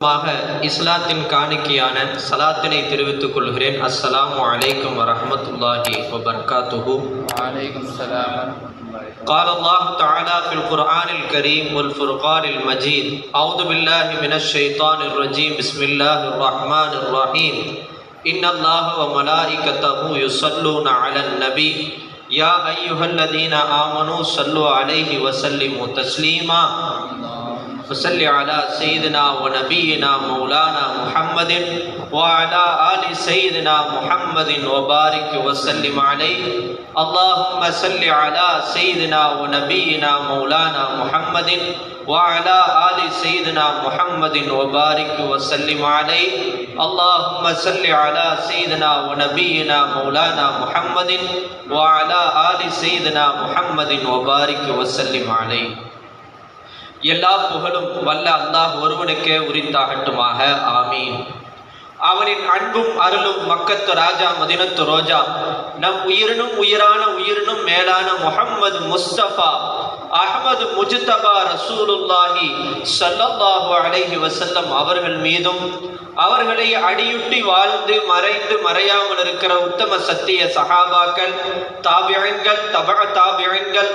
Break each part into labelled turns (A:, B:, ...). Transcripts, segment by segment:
A: இஸ்லாத்தின் காணிக்கையான சலாத்தினை தெரிவித்துக் கொள்கிறேன். அஸ்ஸலாமு அலைக்கும் வரஹ்மத்துல்லாஹி வபரகாத்துஹு.
B: வலைக்கும் ஸலாம்.
A: قال الله تعالى في القرآن الكريم والفرقان المجيد أعوذ بالله من الشيطان الرجيم بسم الله الرحمن الرحيم إن الله وملائكته يصلون على النبي يا أيها الذين آمنوا صلوا عليه وسلموا تسليما وصل على سيدنا ونبينا مولانا محمد وعلى آل سيدنا محمد وبارك وسلم عليه اللهم صل على سيدنا ونبينا مولانا محمد وعلى آل سيدنا محمد وبارك وسلم عليه اللهم صل على سيدنا ونبينا مولانا محمد وعلى آل سيدنا محمد وبارك وسلم عليه. எல்லா புகழும் வல்ல அல்லாஹ் ஒருவனுக்கே உரித்தாகட்டுமாக. ஆமீன். அவனின் அன்பும் அருளும் மக்கத்து ராஜா மதினத்து ரோஜா நம் உயிரினும் உயிரான உயிரினும் மேலான முஹம்மது முஸ்தபா அஹ்மது முஜ்தபா ரசூலுல்லாஹி ஸல்லல்லாஹு அலைஹி வஸல்லம் அவர்கள் மீதும் அவர்களை அடியுட்டி வாழ்ந்து மறைந்து மறையாமல் இருக்கிற உத்தம சத்திய சஹாபாக்கள், தாபிஈன்கள், தபஅ தாபிஈன்கள்,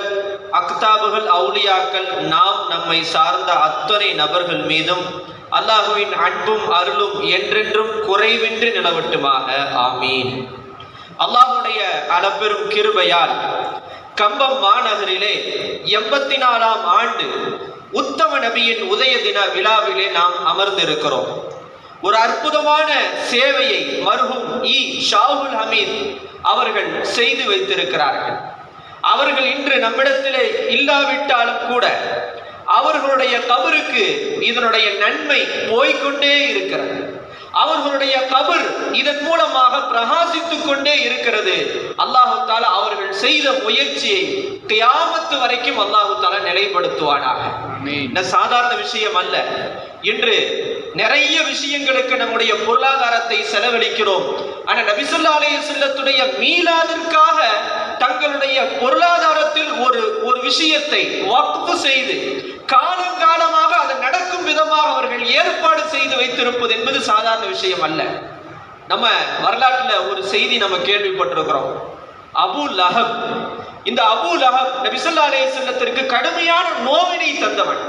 A: அக்தாபுகள், அவுலியாக்கள், நாம் நம்மை சார்ந்த அத்தனை நபர்கள் மீதும் அல்லாஹுவின் அன்பும் அருளும் என்றென்றும் குறைவின்றி நிலவட்டுமாக. ஆமீன். அல்லாஹுடைய அளப்பெரும் கிருபையால் கம்பம் மாநகரிலே 84ஆம் ஆண்டு உத்தம நபியின் உதய தின விழாவிலே நாம் அமர்ந்திருக்கிறோம். ஒரு அற்புதமான சேவையை மர்ஹூம் ஷாவுல் ஹமீத் அவர்கள் செய்து வைத்திருக்கிறார்கள். அவர்கள் இன்று நம்மிடத்திலே இல்லாவிட்டாலும் கூட அவர்களுடைய கபருக்கு இதனுடைய நன்மை போய்கொண்டே இருக்கிறது. அவர்களுடைய கபர் இதன் மூலமாக பிரகாசித்துக் கொண்டே இருக்கிறது. அல்லாஹு தாலா அவர்கள் செய்த முயற்சியை கியாமத்து வரைக்கும் அல்லாஹு தாலா நிலைப்படுத்துவானாக. சாதாரண விஷயம் அல்ல. இன்று நிறைய விஷயங்களுக்கு நம்முடைய பொருளாதாரத்தை செலவழிக்கிறோம். ஆனால் நபி ஸல்லல்லாஹு அலைஹி வஸல்லத்துடைய மீலாதிற்காக தங்களுடைய பொருளாதாரத்தில் ஒரு விஷயத்தை வக்ஃப் செய்து காலங்காலமாக அது நடக்கும் விதமாக அவர்கள் ஏற்பாடு செய்து வைத்திருப்பது என்பது சாதாரண விஷயம் அல்ல. நம்ம வரலாற்றில் ஒரு செய்தி நம்ம கேள்விப்பட்டிருக்கிறோம். அபூ லஹப். இந்த அபூ லஹப் நபி ஸல்லல்லாஹு அலைஹி வஸல்லத்திற்கு கடுமையான நோவினை தந்தவன்.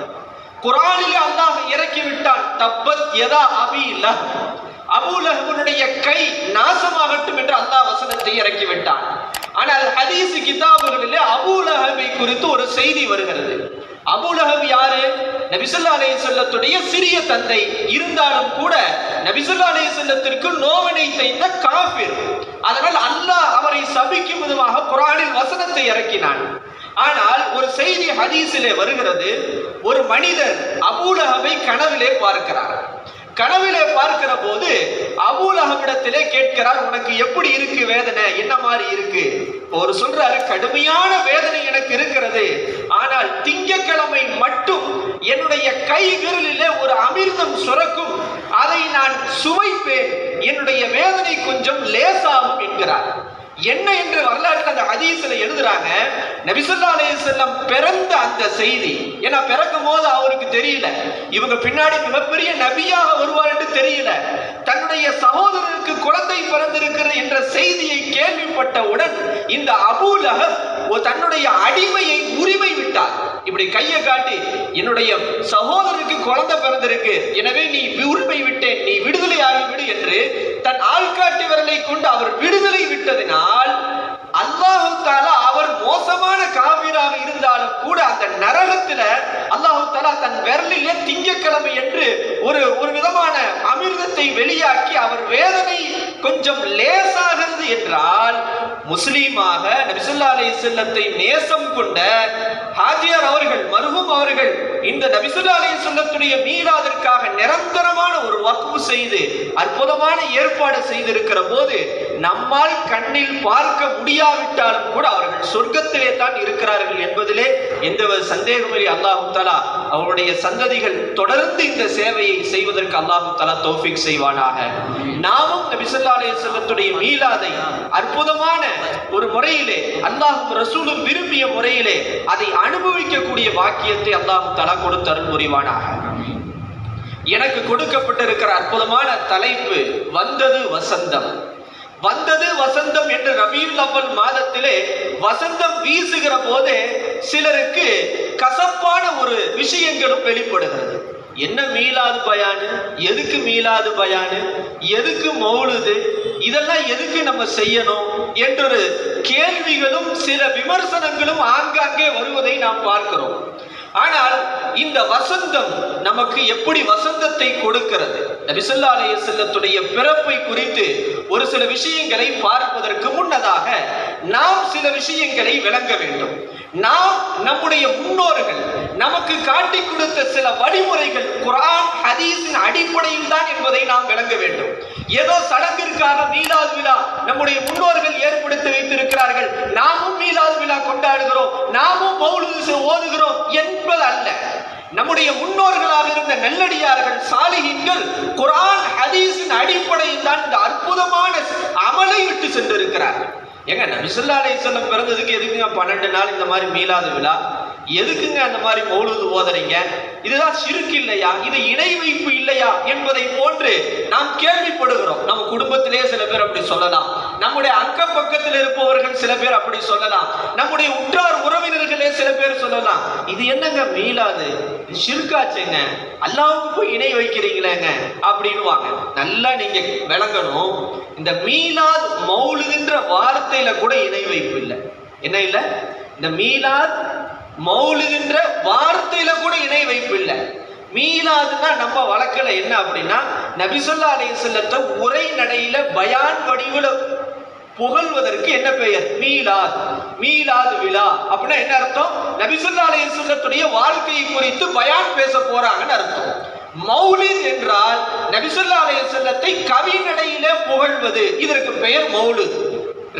A: குர்ஆனிலே அல்லாஹ் இறக்கி விட்டான், தப்பத் யதா அபீ லஹப், அபூ லஹபுடைய கை நாசமாகட்டும் என்று அல்லாஹ் வசனத்தை இறக்கி விட்டான். ஆனால் ஹதீஸ் கிதாபுகளிலே அபூ லஹபை குறித்து ஒரு செய்தி வருகிறது. அபூ லஹப் யாரு? நபி ஸல்லல்லாஹு அலைஹி வஸல்லத்துடைய சிறிய தந்தை. இருந்தாலும் கூட நபி ஸல்லல்லாஹு அலைஹி வஸல்லத்திற்கு நோவினை செய்த காஃபிர். அதனால் அல்லாஹ் அவரை சபிக்கும் விதமாக குர்ஆனில் வசனத்தை இறக்கினான். ஆனால் ஒரு செய்தி ஹதீஸிலே வருகிறது. ஒரு மனிதர் அபூ லஹபை கனவிலே பார்க்கிறார். கனவிலே பார்க்கிற போது அபூ லஹபிடத்திலே கேட்கிறார், உனக்கு எப்படி இருக்கு வேதனை, என்ன மாதிரி இருக்கு? ஒரு சொல்றாரு, கடுமையான வேதனை எனக்கு இருக்கிறது. ஆனால் திங்கட்கிழமை மட்டும் என்னுடைய கை விரலிலே ஒரு அமிர்தம் சுரக்கும், அதை நான் சுவைப்பேன், என்னுடைய வேதனை கொஞ்சம் லேசாகும் என்கிறார். என்ன என்று வரலாற்று அந்த ஹதீஸ்ல எழுதுறாங்க. நபி ஸல்லல்லாஹு அலைஹி வஸல்லம் பிறந்த அந்த செய்தி, ஏன்னா பிறக்கும் போது அவருக்கு தெரியல இவங்க பின்னாடி மிகப்பெரிய நபியாக வருவார் என்று தெரியல. தன்னுடைய சகோதரருக்கு குழந்தை பிறந்திருக்கிறது என்ற செய்தியை கேள்விப்பட்டவுடன் இந்த அபூ லஹப் தன்னுடைய அடிமையை உரிமை விட்டார். இப்படி கையை காட்டி, என்னுடைய சகோதரருக்கு குழந்தை பிறந்திருக்கு, எனவே நீ உரிமை விட்டேன், நீ விடுதலை ஆகிவிடு என்று தன் ஆள்காட்டி விரலை கொண்டு அவர் விடுதலை விட்டதினால் அல்லாஹு தாலா அவர் மோசமான காபிராக இருந்தாலும் கூட அந்த நரகத்துல அல்லாஹு தாலா தன் விரலிலே திங்கட்கிழமை என்று ஒரு விதமான அமிர்தத்தை வெளியாக்கி அவர் வேதனை கொஞ்சம் லேசாகிறது என்றால், முஸ்லீமாக நபி ஸல்லல்லாஹு அலைஹி வஸல்லத்தை நேசம் கொண்ட ஹாஜியார் அவர்கள், மர்ஹூம் அவர்கள் இந்த நபி ஸல்லல்லாஹு அலைஹி வஸல்லத்துடைய மீலாதிற்காக நிரந்தரமான ஒரு வக்ஃப் செய்து அற்புதமான ஏற்பாடு செய்திருக்கிற போது நம்மால் கண்ணில் பார்க்க முடியாவிட்டாலும் கூட அவர்கள் சொர்க்கத்திலே தான் இருக்கிறார்கள் என்பதிலே எந்த சந்தேகமில்லை. அல்லாஹு தஆலா அவருடைய சந்ததிகள் தொடர்ந்து இந்த சேவையை செய்வதற்கு அல்லாஹு தஆலா தௌஃபீக் செய்வானாக. நாமும் நபி ஸல்லல்லாஹு அலைஹி வஸல்லத்துடைய மீலாதை அற்புதமான ஒரு முறையிலே அல்லாஹ்வும் ரசூலும் விரும்பிய முறையிலே அதை அனுபவிக்கக்கூடிய வாக்கியத்தை அல்லாஹ் தஆலா கொடுத்து அருள் புரிவானாக. எனக்கு கொடுக்கப்பட்டிருக்கிற அற்புதமான தலைப்பு வந்தது வசந்தம். வந்தது வசந்தம் என்று ரபியுல் அவ்வல் மாதத்திலே வசந்தம் வீசுகிற போதே சிலருக்கு கசப்பான ஒரு விஷயங்களும் வெளிப்படுகிறது. என்ன மீலாது பயானு, எதுக்கு மீலாது பயானு, எதுக்கு மௌலுது, இதெல்லாம் எதுக்கு நம்ம செய்யணும் என்றொரு கேள்விகளும் சில விமர்சனங்களும் ஆங்காங்கே வருவதை நாம் பார்க்கிறோம். ஆனால் இந்த வசந்தம் நமக்கு எப்படி வசந்தத்தை கொடுக்கிறது? நபி ஸல்லல்லாஹு அலைஹி வஸல்லத்துடைய பிறப்பை குறித்து ஒரு சில விஷயங்களை பார்ப்பதற்கு முன்னதாக நாம் சில விஷயங்களை விளங்க வேண்டும். நாம் நம்முடைய முன்னோர்கள் நமக்கு காட்டி கொடுத்த சில வழிமுறைகள் குர்ஆன் ஹதீஸின் அடிப்படையில் தான் என்பதை நாம் விளங்க வேண்டும். ஏதோ சடங்கிற்காக மீலாது விழா நம்முடைய முன்னோர்கள் ஏற்படுத்தி வைத்திருக்கிறார்கள், நாமும் மீலாது விழா கொண்டாடுகிறோம், நாமும் மௌலிது ஓதுகிறோம் என்பது அல்ல. நம்முடைய முன்னோர்களாக இருந்த நல்லடியார்கள் சாலிஹீன்கள் குர்ஆன் ஹதீஸின் அடிப்படையில் தான் இந்த அற்புதமான அமலை விட்டு சென்றிருக்கிறார்கள். ஏங்க நபி ஸல்லல்லாஹு அலைஹி வஸல்லம் பிறந்ததுக்கு எதுக்குங்க 12 நாள் இந்த மாதிரி மீலாது விழா, எதுக்குங்க அந்த மாதிரி மௌலூது ஓதுறீங்க, இதுதான் ஷிர்க் இல்லையா, இது இணை வைப்பு இல்லையா என்பதை போன்று நாம் கேள்விப்படுகிறோம். நம்ம குடும்பத்திலே சில பேர் அப்படி சொல்லலாம், நம்முடைய அக்க பக்கத்தில் இருப்பவர்கள் சில பேர் அப்படி சொல்லலாம், நம்முடைய உற்றார் உறவினர்களே சில பேர் சொல்லலாம், இது என்னங்க மீலாது, இது ஷிர்காச்சுங்க, அல்லாஹ்வுக்கு போய் இணை வைக்கிறீங்களேங்க அப்படின்னுவாங்க. நல்லா நீங்க விளங்கணும், இந்த மீலாத் மௌலுதுன்ற வார்த்தையில கூட இணை வைப்பு இல்லை. என்ன இல்லை? இந்த மீலாத் மௌலிதுன்ற வார்த்தையில கூட இணை வைப்பு இல்லை. மீலாதுன்னா நம்ம வழக்கில் என்ன அப்படின்னா நபி ஸல்லல்லாஹு அலைஹி வஸல்லத்தை உரை நடையில பயான் வடிவுல புகழ்வதற்கு என்ன பெயர்? மீலாத். மீலாது விழா அப்படின்னா என்ன அர்த்தம்? நபி ஸல்லல்லாஹு அலைஹி வஸல்லத்துடைய வாழ்க்கையை குறித்து பயான் பேச போறாங்கன்னு அர்த்தம். மௌலித் என்றால் நபி ஸல்லல்லாஹு அலைஹி வஸல்லத்தை கவி நடையிலே புகழ்வது, இதற்கு பெயர் மௌலித்.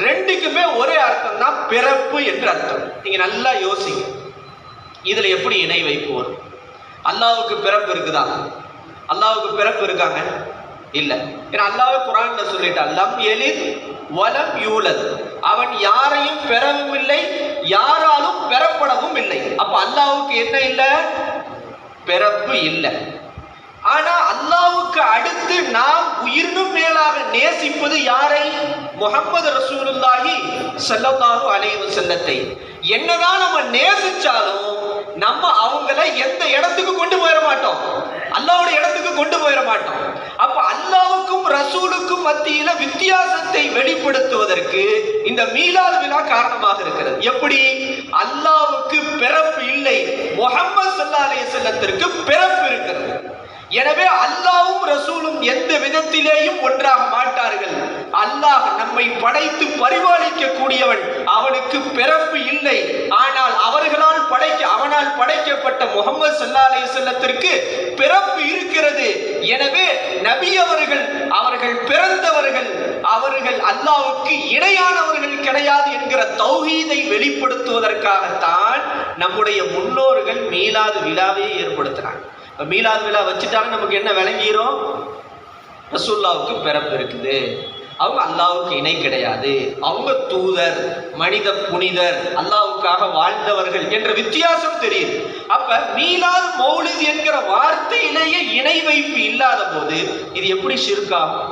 A: ரெண்டுக்குமே ஒரே அர்த்தம் தான், பிறப்பு என்று அர்த்தம். நீங்க நல்லா யோசிங்க, இதுல எப்படி இணை வைப்பு வரும்? அல்லாஹ்வுக்கு பிறப்பு இருக்குதா? அல்லாஹ்வுக்கு பிறப்பு இருக்காங்க? இல்ல. ஏன்னா அல்லாஹ் குர்ஆன்ல சொல்லிட்டான், லம் யலித் வலம் யூலத், அவன் யாரையும் பெறவும் இல்லை, யாராலும் பெறப்படவும் இல்லை. அப்ப அல்லாஹ்வுக்கு என்ன இல்லை? பிறப்பு இல்லை. ஆனா அல்லாஹ்வுக்கு அடுத்து நாம் உயிரினும் மேலாக நேசிப்பது யாரை? முஹம்மது ரசூலுல்லாஹி ஸல்லல்லாஹு அலைஹி வஸல்லத்தை. என்னதான் நம்ம நேசிச்சாலும் நம்ம அவங்கள எந்த இடத்துக்கு கொண்டு போயிட மாட்டோம், அல்லாஹ்வுடைய இடத்துக்கு கொண்டு போயிட மாட்டோம். அப்ப அல்லாஹ்வுக்கும் ரசூலுக்கும் மத்தியில வித்தியாசத்தை வெளிப்படுத்துவதற்கு இந்த மீலாது விழா காரணமாக இருக்கிறது. எப்படி? அல்லாஹ்வுக்கு பிறப்பு இல்லை, முஹம்மது ஸல்லல்லாஹு அலைஹி வஸல்லத்திற்கு பிறப்பு இருக்கிறது. எனவே அல்லாஹ்வும் ரசூலும் எந்த விதத்திலேயும் ஒன்றாக மாட்டார்கள். அல்லாஹ் நம்மை படைத்து பரிபாலிக்க கூடியவன், அவனுக்கு பிறப்பு இல்லை. ஆனால் அவனால் படைக்கப்பட்ட முஹம்மது ஸல்லல்லாஹு அலைஹி வஸல்லத்திற்கு பிறப்பு இருக்கிறது. எனவே நபி அவர்கள் பிறந்தவர்கள், அவர்கள் அல்லாஹ்வுக்கு இணையானவர்கள் கிடையாது என்கிற தௌஹீதை வெளிப்படுத்துவதற்காகத்தான் நம்முடைய முன்னோர்கள் மீலாது விழாவை ஏற்படுத்தினாங்க. மீலாது விழா வச்சுட்டாங்க, நமக்கு என்ன விளங்கிரும்? ரசூலுல்லாஹ்வுக்கு பிறப்பு இருக்குது, அவங்க அல்லாஹ்வுக்கு இணை கிடையாது, அவங்க தூதர், மனித புனிதர், அல்லாஹ்வுக்காக வாழ்ந்தவர்கள் என்ற வித்தியாசம் தெரியுது. அப்ப மீலாது மௌலித் என்கிற வார்த்தையிலேயே இணை வைப்பு இல்லாத போது இது எப்படி ஷிர்காகும்?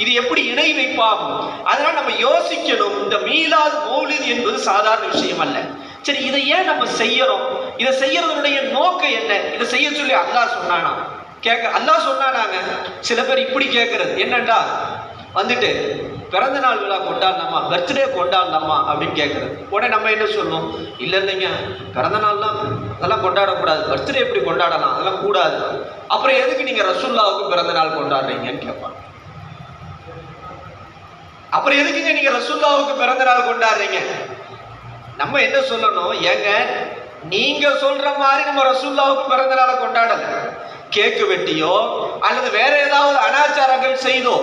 A: இது எப்படி இணை வைப்பாகும்? அதனால நம்ம யோசிக்கணும், இந்த மீலாது மௌலித் என்பது சாதாரண விஷயம் அல்ல. சரி, இதை ஏன் நம்ம செய்யறோம்? இதை செய்யறதுடைய நோக்கம் என்ன? இதை செய்ய சொல்லி அல்லாஹ் சொன்னானா? அல்லாஹ் சொன்னானாங்க? சில பேர் இப்படி கேட்கறது என்னண்டா, வந்துட்டு பிறந்த நாள் விழா கொண்டாடலாமா, பர்த்டே கொண்டாடலாமா அப்படின்னு கேட்கறது. உடனே நம்ம என்ன சொல்லுவோம்? இல்லை இல்லைங்க, பிறந்த நாள்லாம் அதெல்லாம் கொண்டாடக்கூடாது, பர்த்டே எப்படி கொண்டாடலாம், அதெல்லாம் கூடாது. அப்புறம் எதுக்கு நீங்க ரசூலுல்லாஹ்வுக்கு பிறந்த நாள் கொண்டாடுறீங்கன்னு கேட்பாங்க. அப்புறம் எதுக்குங்க நீங்க ரசூலுல்லாஹ்வுக்கு பிறந்த நாள் கொண்டாடுறீங்க? நம்ம என்ன சொல்லணும்? ஏங்க, நீங்க சொல்ற மாதிரி நம்ம ரசூலுல்லாஹ்வுக்கு பிறந்த நாளை கொண்டாடல, கேக்கு வெட்டியோ அல்லது வேற ஏதாவது அனாச்சாரங்கள் செய்தோ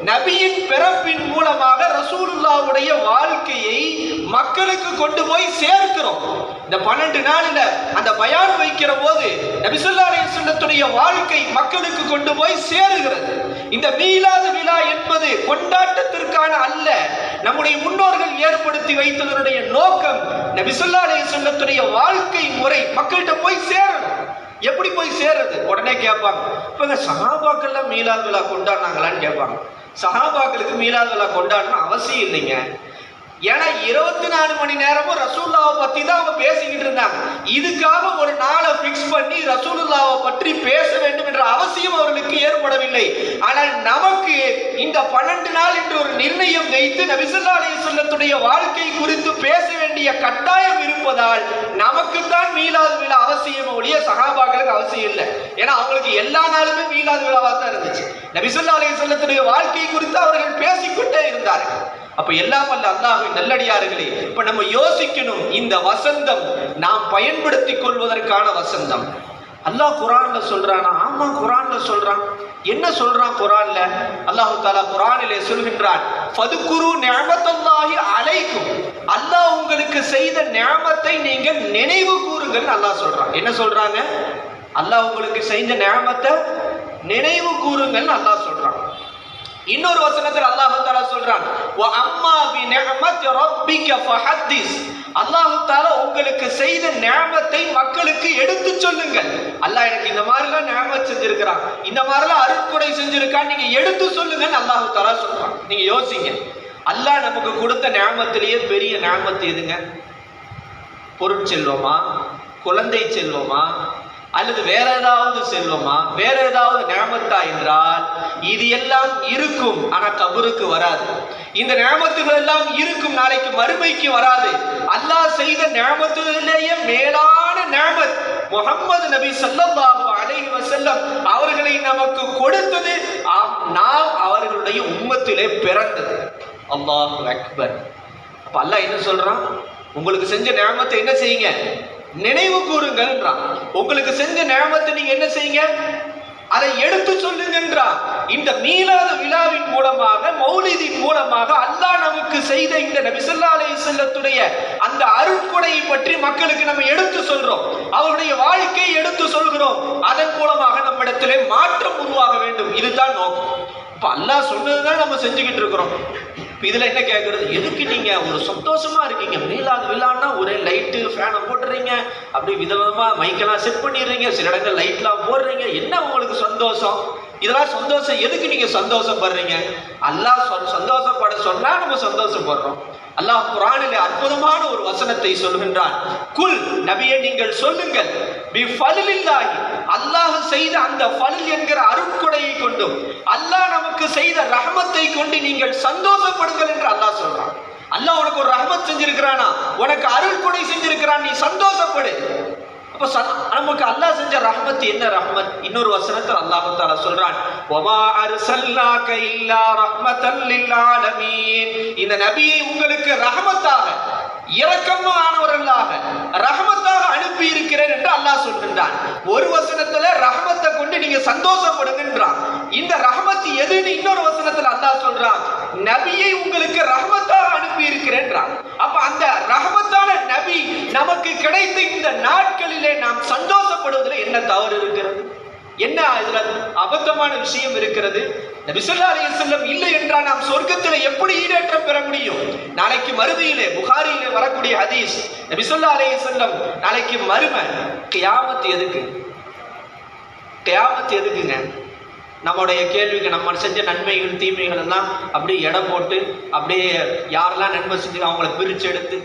A: நபியின் பிறப்பின் மூலமாக ரசூலுல்லாஹ்வுடைய வாழ்க்கையை மக்களுக்கு கொண்டு போய் சேர்க்கிறோம். இந்த 12 நாளில் அந்த பயான் வைக்கிற போது நபி ஸல்லல்லாஹு அலைஹி வஸல்லத்துடைய வாழ்க்கை மக்களுக்கு கொண்டு போய் சேருகிறது. இந்த மீலாது விழா என்பது கொண்டாட்டத்திற்கான அல்ல, நம்முடைய முன்னோர்கள் ஏற்படுத்தி வைத்ததனுடைய நோக்கம் நபி ஸல்லல்லாஹு அலைஹி வஸல்லத்துடைய வாழ்க்கை முறை மக்கள்கிட்ட போய் சேரணும். எப்படி போய் சேர்றது? உடனே கேட்பாங்க, இப்போ சஹாபாக்கள்லாம் மீலாது விழா கொண்டாடினாங்களான்னு கேட்பாங்க. சஹாபாக்களுக்கு மீலாது விழா கொண்டாடணும் அவசியம் இல்லைங்க. ஏன்னா 24 மணி நேரமும் ரசூலுல்லாவை பத்தி தான் அவங்க பேசிக்கிட்டு இருந்தாங்க. இதுக்காக ஒரு நாளை பிக்ஸ் பண்ணி ரசூலுல்லாவை பற்றி பேச வேண்டும் என்ற அவசியம் அவர்களுக்கு ஏற்படவில்லை. ஆனால் நமக்கு இந்த 12 நாள் என்று ஒரு நிர்ணயம் வைத்து நபி ஸல்லல்லாஹு அலைஹி வஸல்லத்துடைய வாழ்க்கை குறித்து பேச வேண்டிய கட்டாயம் இருப்பதால் நமக்குத்தான் மீலாது விழா அவசியம் ஒழிய சஹாபாக்களுக்கு அவசியம் இல்லை. ஏன்னா அவங்களுக்கு எல்லா நாளுமே மீலாது விழாவாக தான் இருந்துச்சு. நபி ஸல்லல்லாஹு அலைஹி வஸல்லத்துடைய வாழ்க்கை குறித்து அவர்கள் பேசிக்கொண்டே இருந்தார்கள். அப்ப எல்லாம் அல்ல அல்லாஹ்வின் நல்லடியார்களே, இப்ப நம்ம யோசிக்கணும், இந்த வசந்தம் நாம் பயன்படுத்திக் கொள்வதற்கான வசந்தம். அல்லாஹ் குர்ஆன்ல சொல்றானா? ஆமா, குர்ஆன்ல சொல்றான். என்ன சொல்றான் குர்ஆன்ல? அல்லாஹ் தஆலா குர்ஆனிலே சொல்கின்றான், ஃபதுகுரு நிஅமத்தல்லாஹி அலைக்கும், அல்லாஹ் உங்களுக்கு செய்த நிஅமத்தை நீங்கள் நினைவு கூறுங்கள் அல்லாஹ் சொல்றான். என்ன சொல்றாங்க? அல்லாஹ் உங்களுக்கு செஞ்ச நிஅமத்தை நினைவு கூறுங்கள் அல்லாஹ் சொல்றான். இன்னொரு வசனத்தில் அல்லாஹ் தஆலா சொல்றான், வ அம்மா பி நிஅமத்தி ரப்பிக ஃபஹத்திஸ், அல்லாஹ் தஆலா உங்களுக்கு செய்த நிஅமத்தை மக்களுக்கு எடுத்து சொல்லுங்கள். அல்லாஹ் எனக்கு இந்த மாதிரிலாம் நிஅமத் செஞ்சிருக்கிறான், இந்த மாதிரிலாம் அருட்கொடை செஞ்சிருக்கான், நீங்க எடுத்து சொல்லுங்கன்னு அல்லாஹ் தஆலா சொல்றான். நீங்க யோசிங்க, அல்லாஹ் நமக்கு கொடுத்த நிஅமத்திலேயே பெரிய நிஅமத் எதுங்க? பொருட்செல்வமா, குழந்தை செல்வமா, அல்லது வேற ஏதாவது செல்வமா, வேற ஏதாவது நிஅமத்தா என்றால் இது எல்லாம் இருக்கும், ஆனா கபருக்கு வராது. இந்த நிஅமத்துகள் எல்லாம் இருக்கும், நாளைக்கு மறுமைக்கு வராது. அல்லாஹ் செய்த நிஅமத்துகளிலேயே மேலான நிஅமத் முஹம்மது நபி ஸல்லல்லாஹு அலைஹி வஸல்லம் அவர்களை நமக்கு கொடுத்தது, நாம் அவர்களுடைய உம்மத்திலே பிறந்தது. அல்லாஹு அக்பர். அப்ப அல்லாஹ் என்ன சொல்றான்? உங்களுக்கு செஞ்ச நிஅமத்தை என்ன செய்யுங்க? நினைவு கூறுங்கன்றான். உங்களுக்கு செஞ்ச நிஅமத்தை நீங்க என்ன செய்யுங்க? அதை எடுத்து சொல்லுங்கன்றான். இந்த மீலாது விழாவின் மூலமாக, மௌலிதின் மூலமாக அல்லாஹ் நமக்கு செய்த இந்த நபி ஸல்லல்லாஹு அலைஹி வஸல்லத்துடைய அந்த அருட்கொடையை பற்றி மக்களுக்கு நம்ம எடுத்து சொல்றோம், அவருடைய வாழ்க்கையை எடுத்து சொல்கிறோம். அதன் மூலமாக நம்மிடத்திலே மாற்றம் உருவாக வேண்டும். இதுதான் நோக்கம். இப்ப அல்லாஹ் சொன்னதுதான் நம்ம செஞ்சுக்கிட்டு இருக்கிறோம். இதுல என்ன கேட்கறது? எதுக்கு நீங்க ஒரு சந்தோஷமா இருக்கீங்க, மீலாது விழான்னா ஒரே லைட்டு ஃபேனை போட்டுறீங்க, அப்படி விதவிதமா மைக்கெல்லாம் செட் பண்ணிடுறீங்க, சில இடங்கள் லைட்லாம் போடுறீங்க, என்ன உங்களுக்கு சந்தோஷம்? இதெல்லாம் சந்தோஷம் எதுக்கு நீங்க சந்தோஷப்படுறீங்க? அல்லாஹ் சந்தோஷப்பட சொன்னா நம்ம சந்தோஷப்படுறோம். அல்லாஹ் குர்ஆனிலே அற்புதமான ஒரு வசனத்தை சொல்கின்றான். குல், நபியே நீங்கள் சொல்லுங்கள், பி ஃபலில்லாஹி, அல்லாஹ் செய்த அந்த ஃபல் என்கிற அருட்கொடையை கொண்டும் அல்லாஹ் நமக்கு செய்த ரஹமத்தை கொண்டு நீங்கள் சந்தோஷப்படுங்கள் என்று அல்லாஹ் சொல்றான். அல்லாஹ் உனக்கு ஒரு ரஹமத் செஞ்சிருக்கிறானா, உனக்கு அருட்கொடை செஞ்சிருக்கிறான், நீ சந்தோஷப்படு. அப்ப நமக்கு அல்லாஹ் செஞ்ச ரஹமத் என்ன ரஹமத்? இன்னொரு வசனத்தில் அல்லாஹ் தஆலா சொல்றான், வமா அர்சல்னாக இல்லா ரஹ்மத்தல் லில் ஆலமீன், இந்த நபியை உங்களுக்கு ரஹமத்தாக, இரக்கமானவர்களாக, ரஹமத்தாக அனுப்பி இருக்கிறேன் என்று அல்லாஹ் சொல்கின்றான். ஒரு வசனத்துல ரஹமத்தை கொண்டு நீங்க சந்தோஷப்படுங்கன்றான். இந்த ரஹமத் எதுன்னு இன்னொரு வசனத்துல அல்லாஹ் சொல்றான், நபியை உங்களுக்கு ரஹமத்தாக அனுப்பி இருக்கிறேன்றான். அப்ப அந்த ரஹமத்தான நபி நமக்கு கிடைத்த இந்த நாட்களிலே நாம் சந்தோஷப்படுவதில் என்ன தவறு இருக்கிறது? என்ன இதுல அபத்தமான விஷயம் இருக்கிறது? நபி ஸல்லல்லாஹு அலைஹி வஸல்லம் இல்லை என்றால் நாம் சொர்க்கத்தில் எப்படி ஈடேற்றம் பெற முடியும்? நாளைக்கு மறுமையிலே புகாரியிலே வரக்கூடிய ஹதீஸ், நபி ஸல்லல்லாஹு அலைஹி வஸல்லம் நாளைக்கு மறுமை கியாமத் எதுக்கு? கியாமத் எதுக்குங்க? நம்முடைய கேள்விக்கு நம்ம செஞ்ச நன்மைகள் தீமைகள் எல்லாம் அப்படியே எடை போட்டு அப்படியே யாரெல்லாம் நன்மை செஞ்சு அவங்கள பிரித்து எடுத்து,